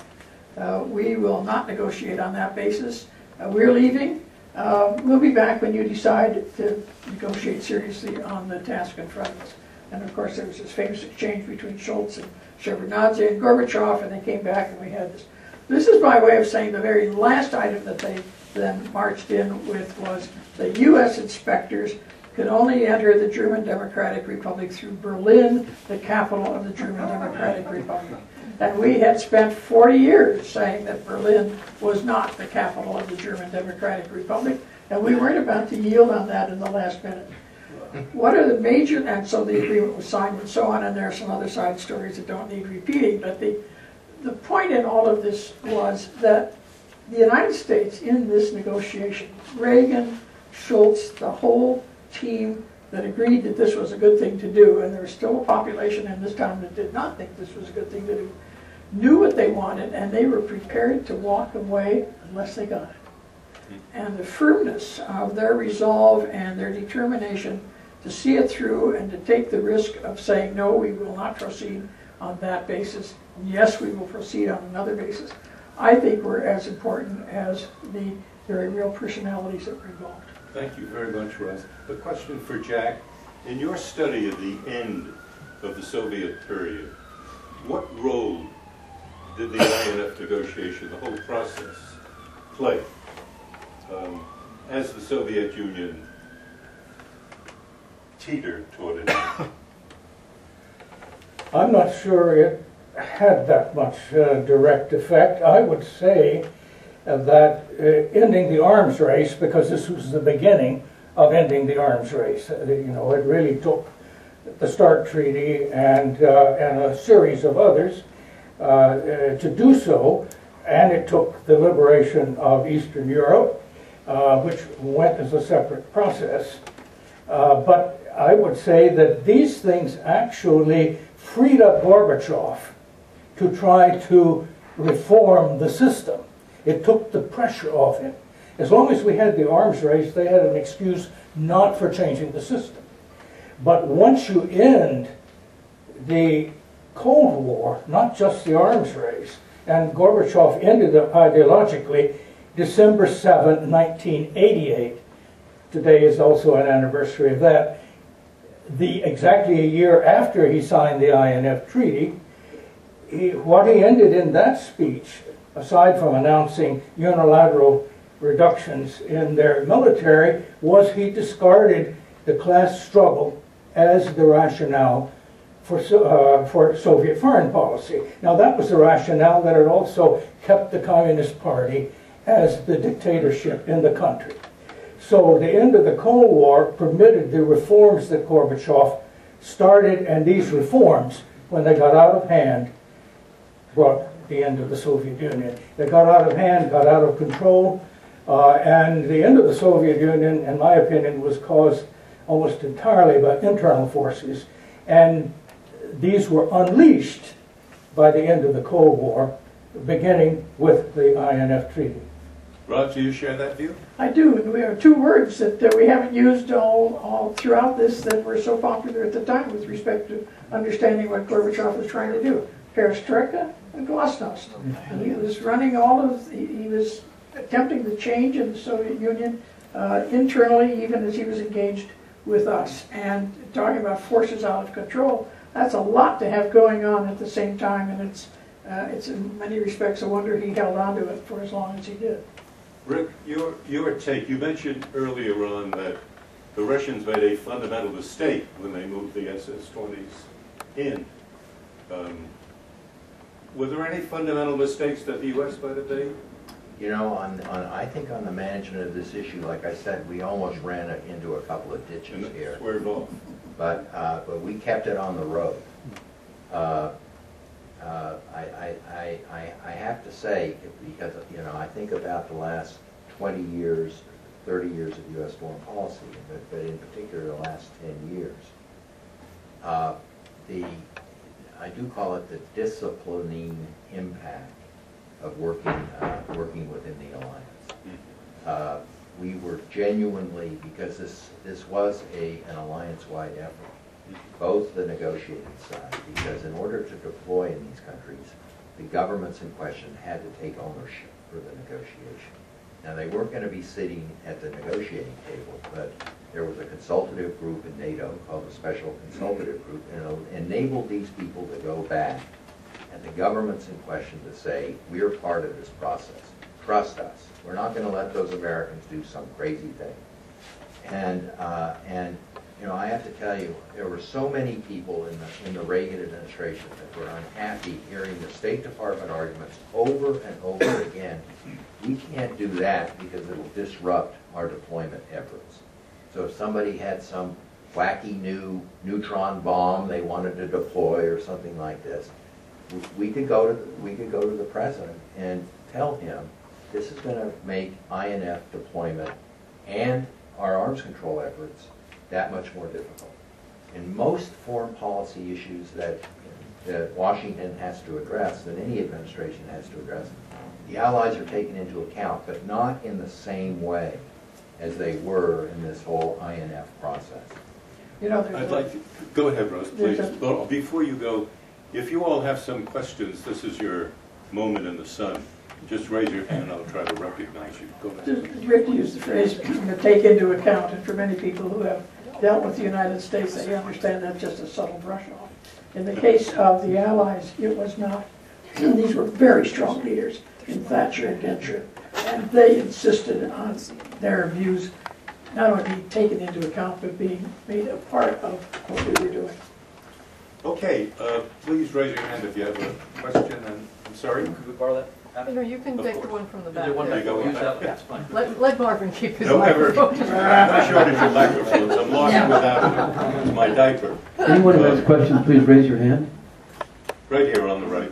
We will not negotiate on that basis. We're leaving. We'll be back when you decide to negotiate seriously on the task in front of us. And of course, there was this famous exchange between Schultz and Shevardnadze and Gorbachev, and they came back and we had this. This is my way of saying the very last item that they then marched in with was the U.S. inspectors could only enter the German Democratic Republic through Berlin, the capital of the German Democratic Republic. And we had spent 40 years saying that Berlin was not the capital of the German Democratic Republic, and we weren't about to yield on that in the last minute. What are the major, and so the agreement was signed and so on, and there are some other side stories that don't need repeating, but the point in all of this was that the United States in this negotiation, Reagan, Schultz, the whole team that agreed that this was a good thing to do, and there was still a population in this town that did not think this was a good thing to do, knew what they wanted, and they were prepared to walk away unless they got it. And the firmness of their resolve and their determination to see it through and to take the risk of saying, no, we will not proceed on that basis, and yes, we will proceed on another basis, I think were as important as the very real personalities that were involved. Thank you very much, Roz. A question for Jack. In your study of the end of the Soviet period, what role did the INF negotiation, the whole process, play as the Soviet Union teetered toward it? I'm not sure it had that much direct effect. I would say that ending the arms race, because this was the beginning of ending the arms race. You know, it really took the START Treaty and a series of others to do so, and it took the liberation of Eastern Europe, which went as a separate process. But I would say that these things actually freed up Gorbachev to try to reform the system. It took the pressure off him. As long as we had the arms race, they had an excuse not for changing the system. But once you end the Cold War, not just the arms race, and Gorbachev ended up ideologically December 7, 1988. Today is also an anniversary of that. Exactly a year after he signed the INF Treaty, what he ended in that speech, aside from announcing unilateral reductions in their military, was he discarded the class struggle as the rationale for Soviet foreign policy. Now that was the rationale that had also kept the Communist Party as the dictatorship in the country. So the end of the Cold War permitted the reforms that Gorbachev started, and these reforms, when they got out of hand, brought the end of the Soviet Union. They got out of hand, got out of control, and the end of the Soviet Union, in my opinion, was caused almost entirely by internal forces, and these were unleashed by the end of the Cold War, beginning with the INF Treaty. Rod, do you share that view? I do, and we have two words that we haven't used all throughout this that were so popular at the time with respect to understanding what Gorbachev was trying to do. Perestroika and glasnost. And he was running he was attempting the change in the Soviet Union internally, even as he was engaged with us. And talking about forces out of control, that's a lot to have going on at the same time, and it's in many respects a wonder he held on to it for as long as he did. Rick, your take, you mentioned earlier on that the Russians made a fundamental mistake when they moved the SS-20s in. Were there any fundamental mistakes that the U.S. might have made? You know, I think on the management of this issue, like I said, we almost ran it into a couple of ditches here. Swerve off. But we kept it on the road. I have to say, because you know, I think about the last 20 years, 30 years of U.S. foreign policy, but in particular the last 10 years, I do call it the disciplining impact of working within the alliance. We were genuinely, because this was an alliance-wide effort, both the negotiating side, because in order to deploy in these countries, the governments in question had to take ownership for the negotiation. Now, they weren't going to be sitting at the negotiating table, but there was a consultative group in NATO called the Special Consultative Group, and it enabled these people to go back and the governments in question to say, we're part of this process. Trust us. We're not going to let those Americans do some crazy thing. And you know, I have to tell you, there were so many people in the Reagan administration that were unhappy hearing the State Department arguments over and over again. We can't do that because it will disrupt our deployment efforts. So if somebody had some wacky new neutron bomb they wanted to deploy or something like this, we could go to the president and tell him this is going to make INF deployment and our arms control efforts that much more difficult. In most foreign policy issues that Washington has to address, that any administration has to address, the Allies are taken into account, but not in the same way as they were in this whole INF process. You know, I'd like to, go ahead, Rose, please. Well, before you go, if you all have some questions, this is your moment in the sun. Just raise your hand and I'll try to recognize you. Go ahead. Rick used the phrase, take into account, and for many people who have dealt with the United States, they understand that's just a subtle brush off. In the case of the Allies, it was not. These were very strong leaders in Thatcher and Genscher, and they insisted on their views not only being taken into account, but being made a part of what we were doing. Okay, please raise your hand if you have a question. And I'm sorry. Could we borrow that? You know, you can Of take the course. one from the Is back. there one there. that go use with that? that. That's fine. Let Marvin keep his Don't ever microphone. shortage of microphones. I'm lost without my diaper. Anyone who has questions, please raise your hand. Right here on the right.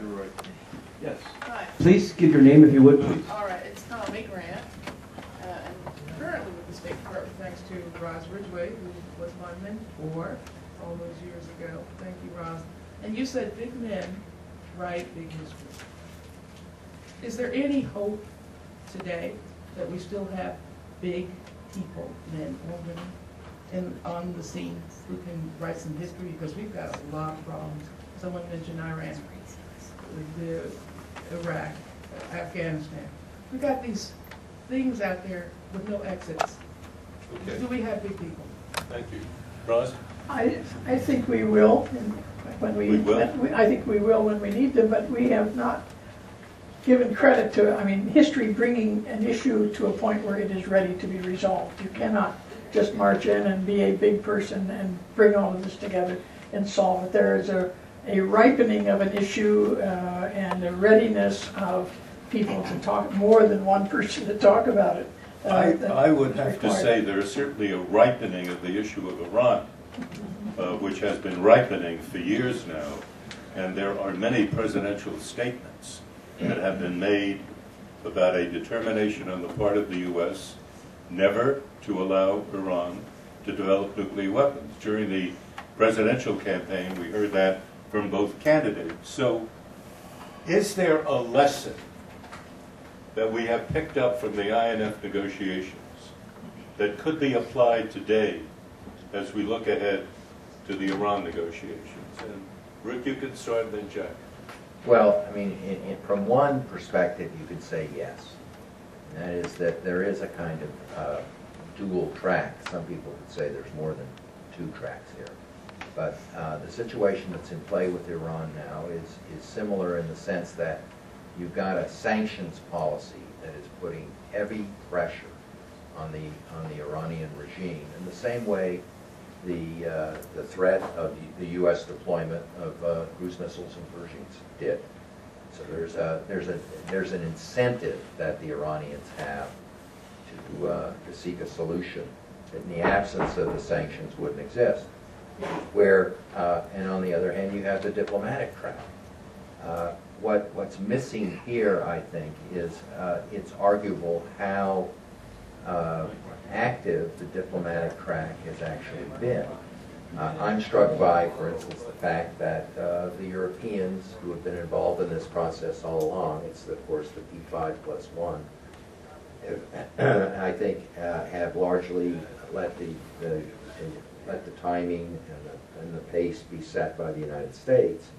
Yes. Hi. Please give your name if you would, please. All right, it's Tommy Grant, and currently with the State Department, thanks to Rozanne Ridgway, who was my mentor all those years ago. Thank you, Roz. And you said big men write big history. Is there any hope today that we still have big people, men or women, on the scene who can write some history? Because we've got a lot of problems. Someone mentioned Iran, Iraq, Afghanistan. We've got these things out there with no exits. Okay. Do we have big people? Thank you. Roz? I think we will, when We will? I think we will when we need them, but we have not given credit to, I mean, history bringing an issue to a point where it is ready to be resolved. You cannot just march in and be a big person and bring all of this together and solve it. There is a ripening of an issue and a readiness of people to talk, more than one person to talk about it. I would have to say there is certainly a ripening of the issue of Iran, which has been ripening for years now, and there are many presidential statements that have been made about a determination on the part of the U.S. never to allow Iran to develop nuclear weapons. During the presidential campaign, we heard that from both candidates. So, is there a lesson that we have picked up from the INF negotiations that could be applied today as we look ahead to the Iran negotiations? And Rick, you can start, then Jack. Well, I mean, from one perspective, you could say yes. And that is that there is a kind of dual track. Some people would say there's more than two tracks here. But the situation that's in play with Iran now is similar in the sense that you've got a sanctions policy that is putting heavy pressure on the Iranian regime. In the same way, the threat of the U.S. deployment of cruise missiles and Pershings did. So there's an incentive that the Iranians have to seek a solution that in the absence of the sanctions wouldn't exist. Where and on the other hand, you have the diplomatic track. What's missing here, I think, is it's arguable how active the diplomatic track has actually been. I'm struck by, for instance, the fact that the Europeans who have been involved in this process all along, it's of course the P5+1, I think have largely let the timing and the pace be set by the United States.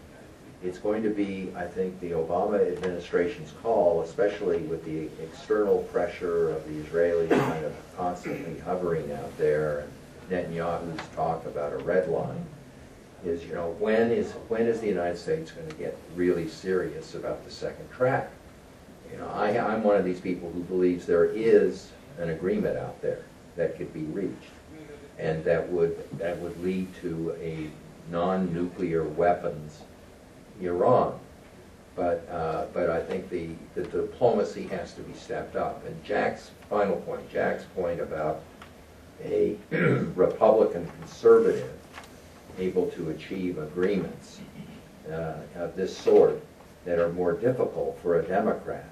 It's going to be, I think, the Obama administration's call, especially with the external pressure of the Israelis kind of constantly hovering out there, and Netanyahu's talk about a red line, is, you know, when is the United States going to get really serious about the second track? You know, I'm one of these people who believes there is an agreement out there that could be reached, and that would lead to a non-nuclear weapons Iran. But I think the diplomacy has to be stepped up. And Jack's final point, Jack's point about a Republican conservative able to achieve agreements of this sort that are more difficult for a Democrat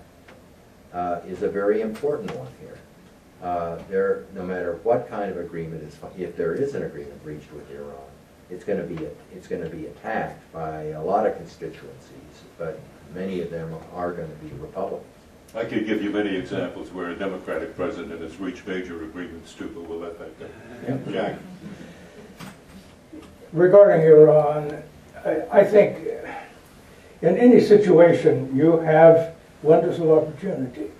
is a very important one here. No matter what kind of agreement is, if there is an agreement reached with Iran, it's going to be attacked by a lot of constituencies, but many of them are going to be Republicans. I could give you many examples where a Democratic president has reached major agreements too, but we'll let that go. Yep. Jack? Regarding Iran, I think in any situation you have windows of opportunity,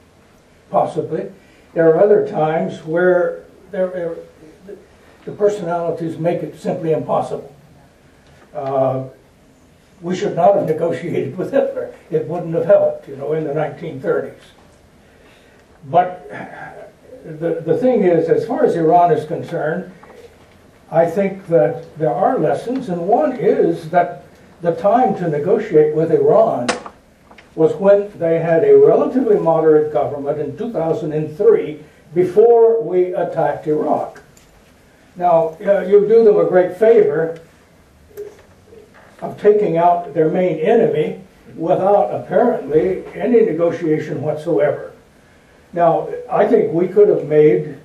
possibly. There are other times where the personalities make it simply impossible. We should not have negotiated with Hitler. It wouldn't have helped, you know, in the 1930s. But the thing is, as far as Iran is concerned, I think that there are lessons, and one is that the time to negotiate with Iran was when they had a relatively moderate government in 2003, before we attacked Iraq. Now, you do them a great favor of taking out their main enemy without apparently any negotiation whatsoever. Now, I think we could have made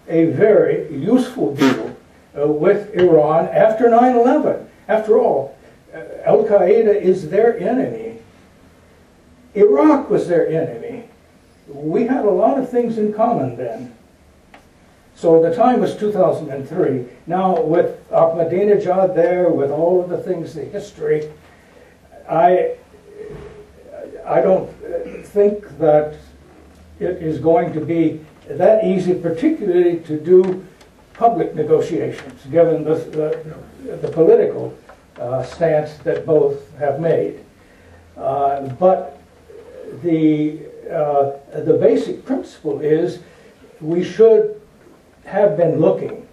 a very useful deal with Iran after 9/11. After all, Al-Qaeda is their enemy. Iraq was their enemy. We had a lot of things in common then. So the time was 2003. Now with Ahmadinejad there, with all of the things, the history, I don't think that it is going to be that easy, particularly to do public negotiations, given the political stance that both have made. But the basic principle is we should have been looking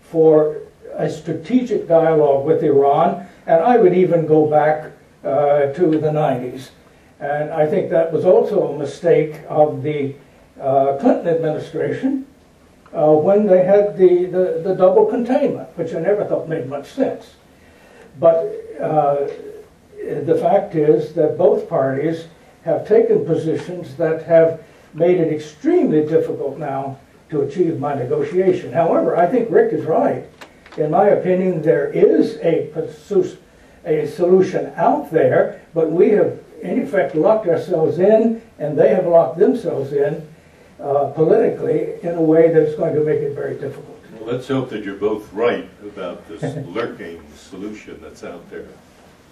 for a strategic dialogue with Iran, and I would even go back to the 90s. And I think that was also a mistake of the Clinton administration when they had the double containment, which I never thought made much sense. But the fact is that both parties have taken positions that have made it extremely difficult now to achieve my negotiation. However, I think Rick is right. In my opinion, there is a solution out there, but we have in effect locked ourselves in, and they have locked themselves in politically in a way that's going to make it very difficult. Well, let's hope that you're both right about this lurking solution that's out there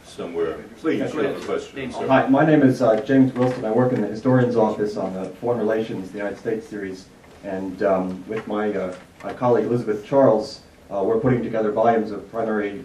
somewhere. Please, you have a question, sir. Hi, my name is James Wilson. I work in the historian's office on the Foreign Relations, the United States series, and with my colleague Elizabeth Charles, we're putting together volumes of primary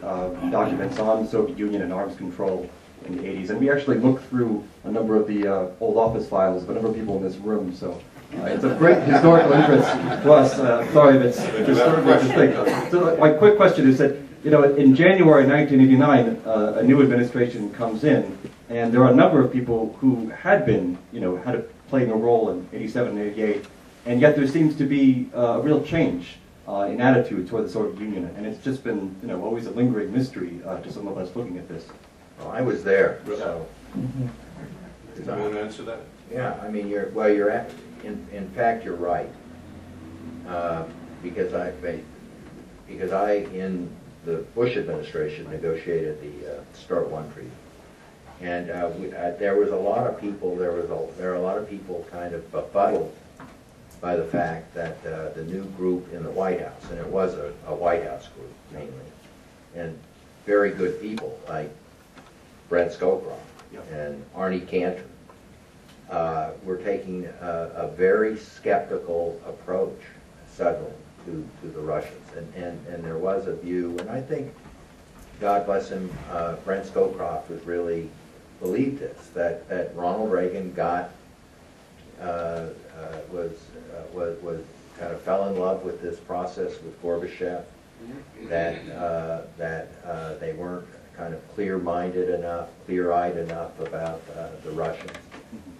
documents on the Soviet Union and arms control in the 80s. And we actually looked through a number of the old office files of a number of people in this room, so it's of great historical interest to us. Sorry if it's historical to think. So my quick question is that, you know, in January 1989, a new administration comes in, and there are a number of people who had been, you know, had playing a role in 87 and 88, and yet there seems to be a real change in attitude toward the Soviet Union, and it's just been, you know, always a lingering mystery to some of us looking at this. Well, I was there, so. Do you want to answer that? Yeah, I mean, in fact, you're right. Because I, in the Bush administration, negotiated the START 1 treaty. And there was a lot of people, there are a lot of people kind of befuddled by the fact that the new group in the White House, and it was a White House group mainly, and very good people like Brent Scowcroft and Arnie Cantor, were taking a very skeptical approach suddenly to the Russians. And there was a view, and I think, God bless him, Brent Scowcroft was really believed this, that Ronald Reagan was kind of fell in love with this process with Gorbachev, that they weren't kind of clear-minded enough, clear-eyed enough about the Russians.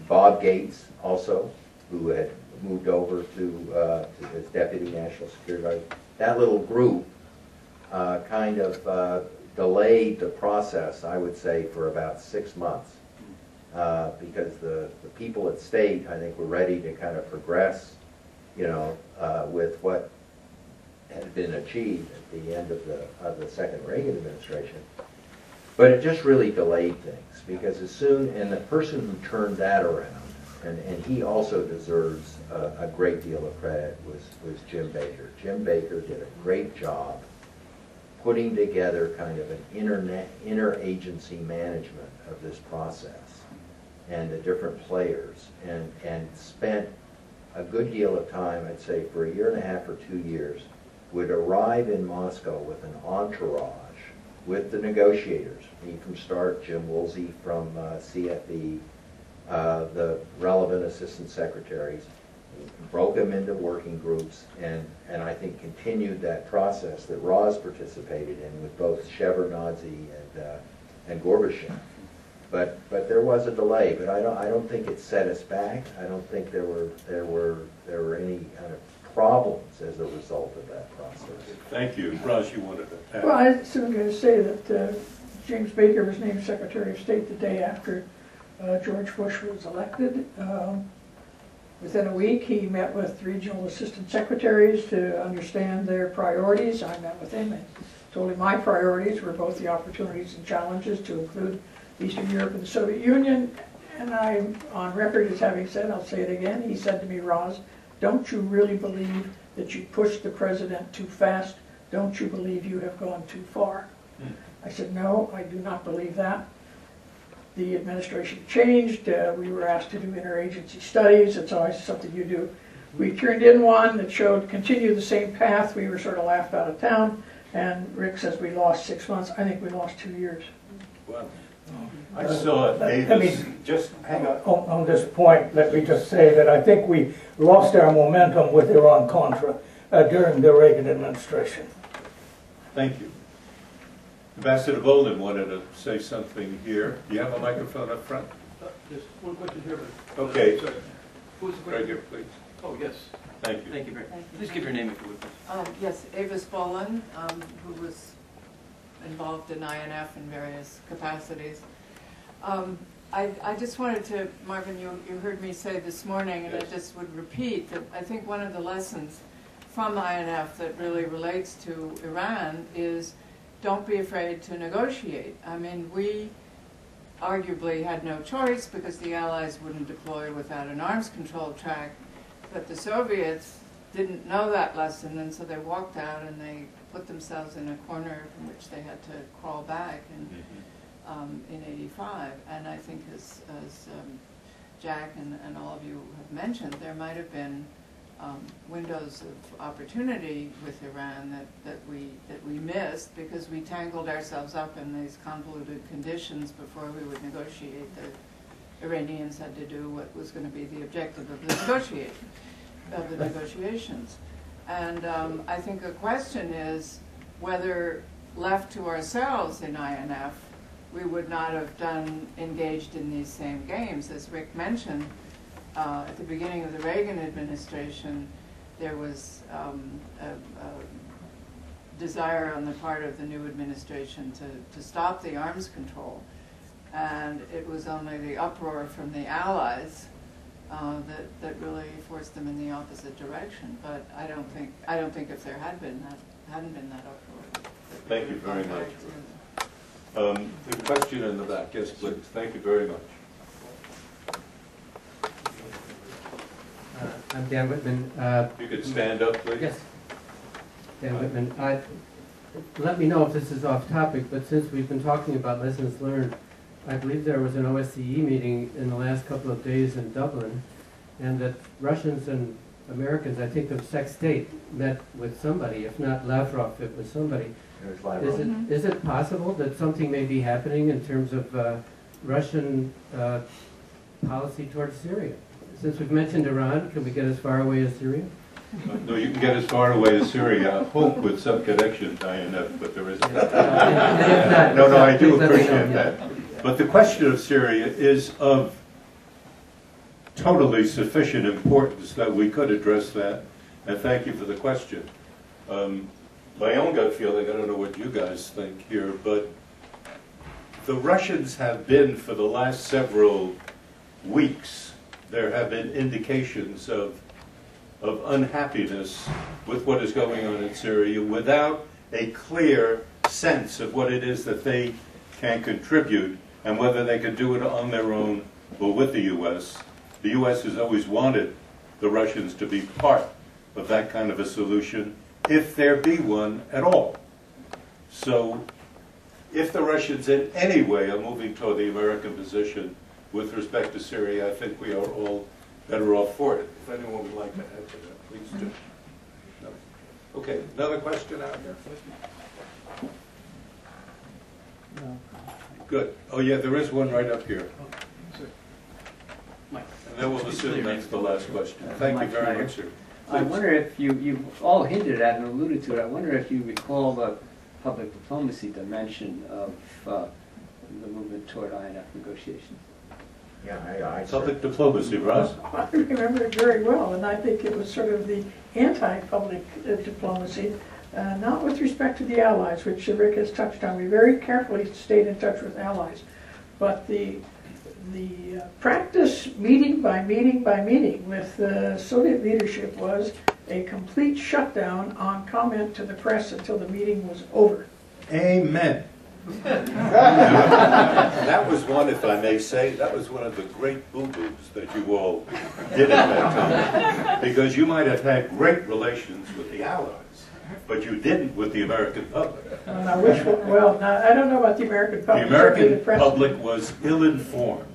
Bob Gates also, who had moved over to as Deputy National Security Advisor. That little group kind of delayed the process, I would say, for about 6 months. Because the people at State, I think, were ready to kind of progress, you know, with what had been achieved at the end of the second Reagan administration. But it just really delayed things, because as soon, and the person who turned that around, and he also deserves a great deal of credit, was Jim Baker. Jim Baker did a great job putting together kind of an interagency management of this process and the different players, and spent a good deal of time, I'd say for 1.5 years or 2 years, would arrive in Moscow with an entourage, with the negotiators, me from START, Jim Woolsey from CFE, the relevant assistant secretaries, broke them into working groups, and I think continued that process that Roz participated in with both Shevardnadze and Gorbachev. But there was a delay, but I don't think it set us back. I don't think there were any kind of problems as a result of that process. Thank you. Roz, you wanted to add? Well, I was going to say that James Baker was named Secretary of State the day after George Bush was elected. Within a week, he met with regional assistant secretaries to understand their priorities. I met with him and told him my priorities were both the opportunities and challenges to include Eastern Europe and the Soviet Union. And I'm on record as having said, I'll say it again, he said to me, Roz, don't you really believe that you pushed the president too fast? Don't you believe you have gone too far? I said, no, I do not believe that. The administration changed. We were asked to do interagency studies. It's always something you do. We turned in one that showed continue the same path. We were sort of laughed out of town. And Rick says we lost 6 months. I think we lost 2 years. Well, I saw Davis. Just hang on. On this point, let me just say that I think we lost our momentum with Iran-Contra during the Reagan administration. Thank you. Ambassador Bolden wanted to say something here. Do you have a microphone up front? Just one question here. Okay. Sorry. Who's the Right question? here, please. Oh, yes. Thank you. Thank you very much. Thank you. Please give your name if you would, please. Yes, Avis Bolin, who was involved in INF in various capacities. I just wanted to, Marvin, you heard me say this morning, and I Yes. just would repeat that I think one of the lessons from INF that really relates to Iran is don't be afraid to negotiate. I mean, we arguably had no choice because the Allies wouldn't deploy without an arms control track, but the Soviets didn't know that lesson, and so they walked out and they put themselves in a corner from which they had to crawl back in '85. And I think as Jack and all of you have mentioned, there might have been windows of opportunity with Iran that we missed because we tangled ourselves up in these convoluted conditions before we would negotiate. The Iranians had to do what was going to be the objective of the negotiations. And I think the question is whether left to ourselves in INF, we would not have engaged in these same games. As Rick mentioned, at the beginning of the Reagan administration, there was a desire on the part of the new administration to stop the arms control. And it was only the uproar from the Allies that really forced them in the opposite direction. But I don't think if there hadn't been that uproar. Thank you very much. The question in the back, yes, please. Thank you very much. I'm Dan Whitman. You could stand up, please. Yes. Dan Whitman. Let me know if this is off topic, but since we've been talking about lessons learned, I believe there was an OSCE meeting in the last couple of days in Dublin, and that Russians and Americans, I think the sextate, met with somebody. If not Lavrov, it was somebody. There's Lavrov. Is it possible that something may be happening in terms of Russian policy towards Syria? Since we've mentioned Iran, can we get as far away as Syria? No, you can get as far away as Syria, I hope with some connection to INF, but there isn't. No, I do appreciate that. But the question of Syria is of totally sufficient importance that we could address that, and thank you for the question. My own gut feeling, I don't know what you guys think here, but the Russians have been, for the last several weeks, there have been indications of unhappiness with what is going on in Syria without a clear sense of what it is that they can contribute and whether they can do it on their own or with the U.S. The U.S. has always wanted the Russians to be part of that kind of a solution, if there be one at all. So if the Russians in any way are moving toward the American position with respect to Syria, I think we are all better off for it. If anyone would like to add to that, please do. No? Okay, another question out there? No. Good. Oh yeah, there is one right up here. And then we'll assume that's the last question. Thank you very much, sir. I wonder if you've all hinted at and alluded to it, I wonder if you recall the public diplomacy dimension of the movement toward INF negotiations. Yeah, Public diplomacy, Ross. I remember it very well, and I think it was sort of the anti-public diplomacy, not with respect to the Allies, which Rick has touched on. We very carefully stayed in touch with allies, but the practice, meeting by meeting by meeting with the Soviet leadership was a complete shutdown on comment to the press until the meeting was over. Amen. That was one, if I may say, that was one of the great boo-boos that you all did at that time. Because you might have had great relations with the Allies, but you didn't with the American public. Well, I don't know about the American public. The American public was ill-informed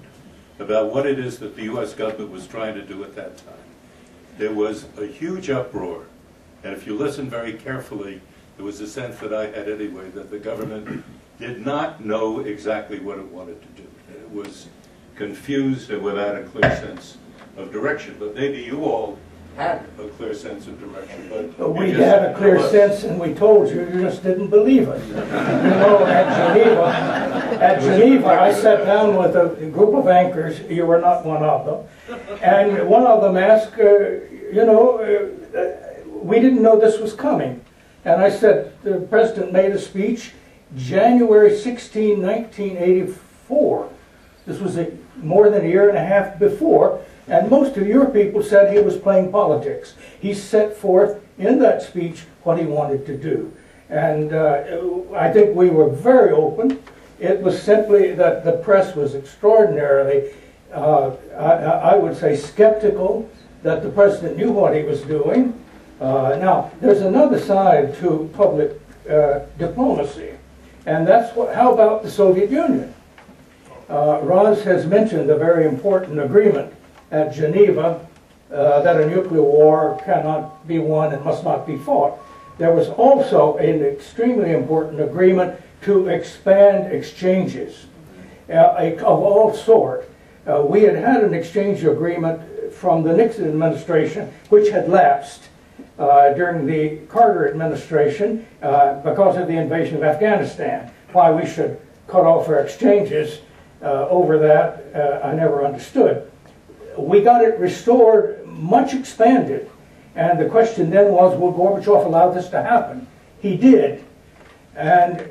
about what it is that the U.S. government was trying to do at that time. There was a huge uproar, and if you listen very carefully, there was a sense that I had anyway that the government did not know exactly what it wanted to do. It was confused and without a clear sense of direction. But maybe you all had a clear sense of direction, but We you just had a clear tell us. sense, and we told you, you just didn't believe us. You know, at Geneva, I sat down with a group of anchors. You were not one of them, and one of them asked, we didn't know this was coming, and I said, the president made a speech, January 16, 1984. This was more than a year and a half before. And most of your people said he was playing politics. He set forth in that speech what he wanted to do. And I think we were very open. It was simply that the press was extraordinarily, I would say, skeptical that the president knew what he was doing. Now, there's another side to public diplomacy, and that's how about the Soviet Union? Roz has mentioned a very important agreement at Geneva that a nuclear war cannot be won and must not be fought. There was also an extremely important agreement to expand exchanges of all sorts. We had an exchange agreement from the Nixon administration, which had lapsed during the Carter administration because of the invasion of Afghanistan. Why we should cut off our exchanges over that, I never understood. We got it restored, much expanded, and the question then was, will Gorbachev allow this to happen? He did, and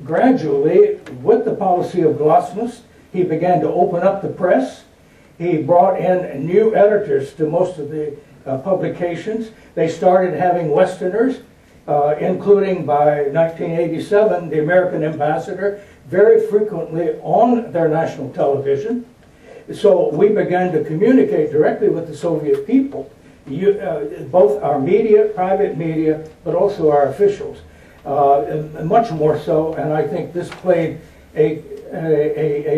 gradually, with the policy of glasnost, he began to open up the press. He brought in new editors to most of the publications. They started having Westerners, including by 1987, the American ambassador, very frequently on their national television. So we began to communicate directly with the Soviet people, both our media, private media, but also our officials, much more so, and I think this played a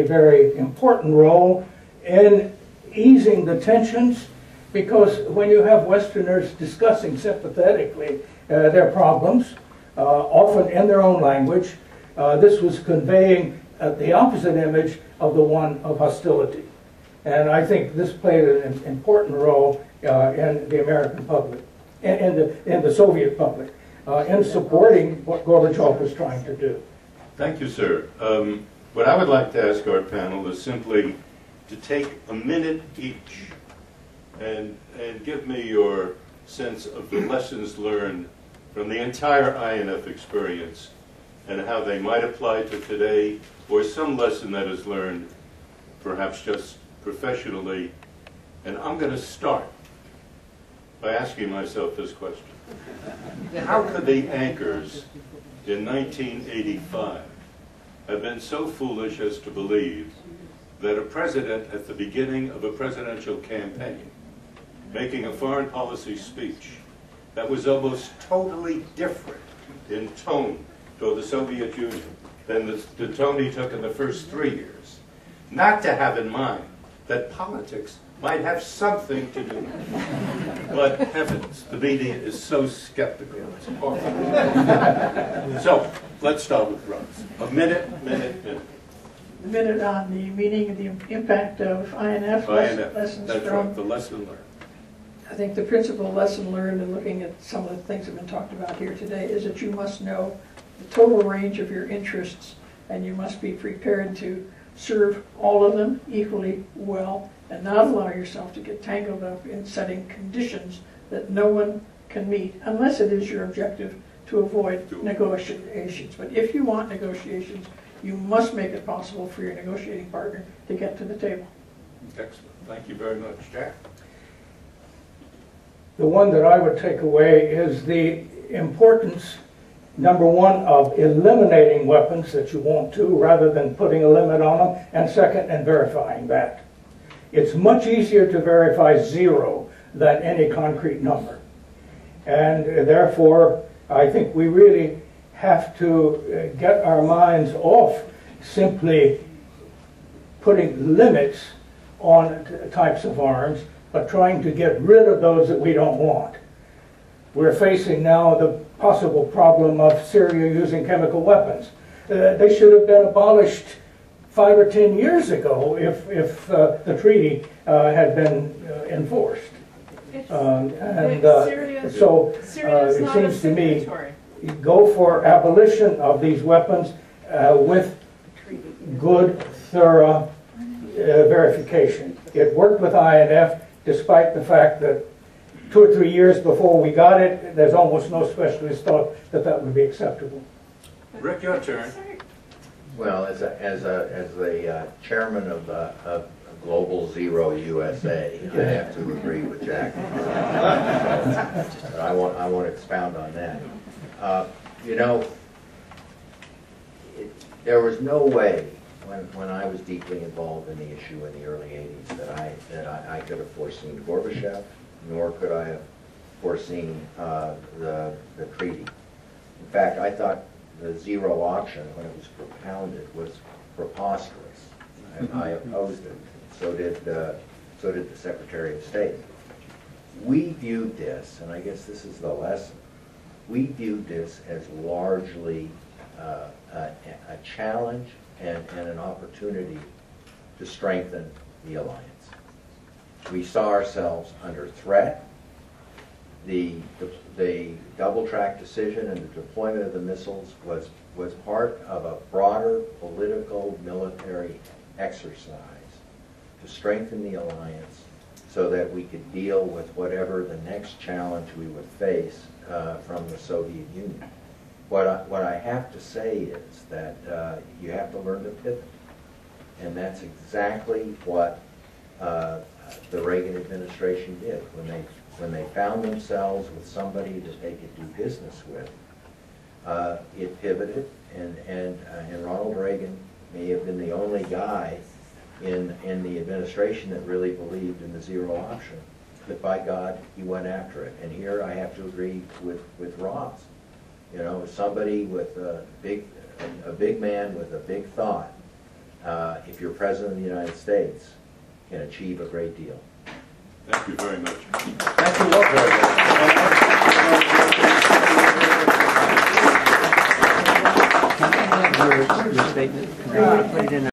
very important role in easing the tensions, because when you have Westerners discussing sympathetically their problems, often in their own language, this was conveying the opposite image of the one of hostility. And I think this played an important role in the American public, in the Soviet public, in supporting what Gorbachev was trying to do. Thank you, sir. What I would like to ask our panel is simply to take a minute each and give me your sense of the lessons learned from the entire INF experience and how they might apply to today, or some lesson that is learned, perhaps just professionally. And I'm going to start by asking myself this question. How could the anchors in 1985 have been so foolish as to believe that a president at the beginning of a presidential campaign, making a foreign policy speech that was almost totally different in tone toward the Soviet Union than the tone he took in the first 3 years, not to have in mind that politics might have something to do with it. But heavens, the media is so skeptical. It's awful. So, let's start with Rose. A minute. The minute on the meaning and the impact of INF, lessons That's from. right, the lesson learned. I think the principal lesson learned in looking at some of the things that have been talked about here today is that you must know the total range of your interests, and you must be prepared to serve all of them equally well and not allow yourself to get tangled up in setting conditions that no one can meet unless it is your objective to avoid negotiations. But if you want negotiations, you must make it possible for your negotiating partner to get to the table. Excellent. Thank you very much. Jack? The one that I would take away is the importance, number one, of eliminating weapons that you want to, rather than putting a limit on them, and second, and verifying that. It's much easier to verify 0 than any concrete number. And therefore, I think we really have to get our minds off simply putting limits on types of arms, but trying to get rid of those that we don't want. We're facing now the possible problem of Syria using chemical weapons. They should have been abolished 5 or 10 years ago if the treaty had been enforced. Syria is it not a seems to me, signatory. go for abolition of these weapons with good, thorough verification. It worked with INF, despite the fact that 2 or 3 years before we got it, there's almost no specialist thought that that would be acceptable. Rick, your turn. Well, as the chairman of Global Zero USA, I have to agree with Jack. But I won't expound on that. You know, there was no way when I was deeply involved in the issue in the early '80s that I could have foreseen Gorbachev, nor could I have foreseen the treaty. In fact, I thought the zero option, when it was propounded, was preposterous. I opposed it. So did the Secretary of State. We viewed this, and I guess this is the lesson, we viewed this as largely a challenge and an opportunity to strengthen the alliance. We saw ourselves under threat. The double-track decision and the deployment of the missiles was part of a broader political military exercise to strengthen the alliance so that we could deal with whatever the next challenge we would face from the Soviet Union. What I have to say is that you have to learn to pivot, and that's exactly what the Reagan administration did when they found themselves with somebody that they could do business with. It pivoted, and Ronald Reagan may have been the only guy in the administration that really believed in the zero option. But by God, he went after it. And here I have to agree with Ross. You know, somebody with a big man with a big thought, if you're president of the United States, can achieve a great deal. Thank you very much. Thank you all very much. Your statement, put it in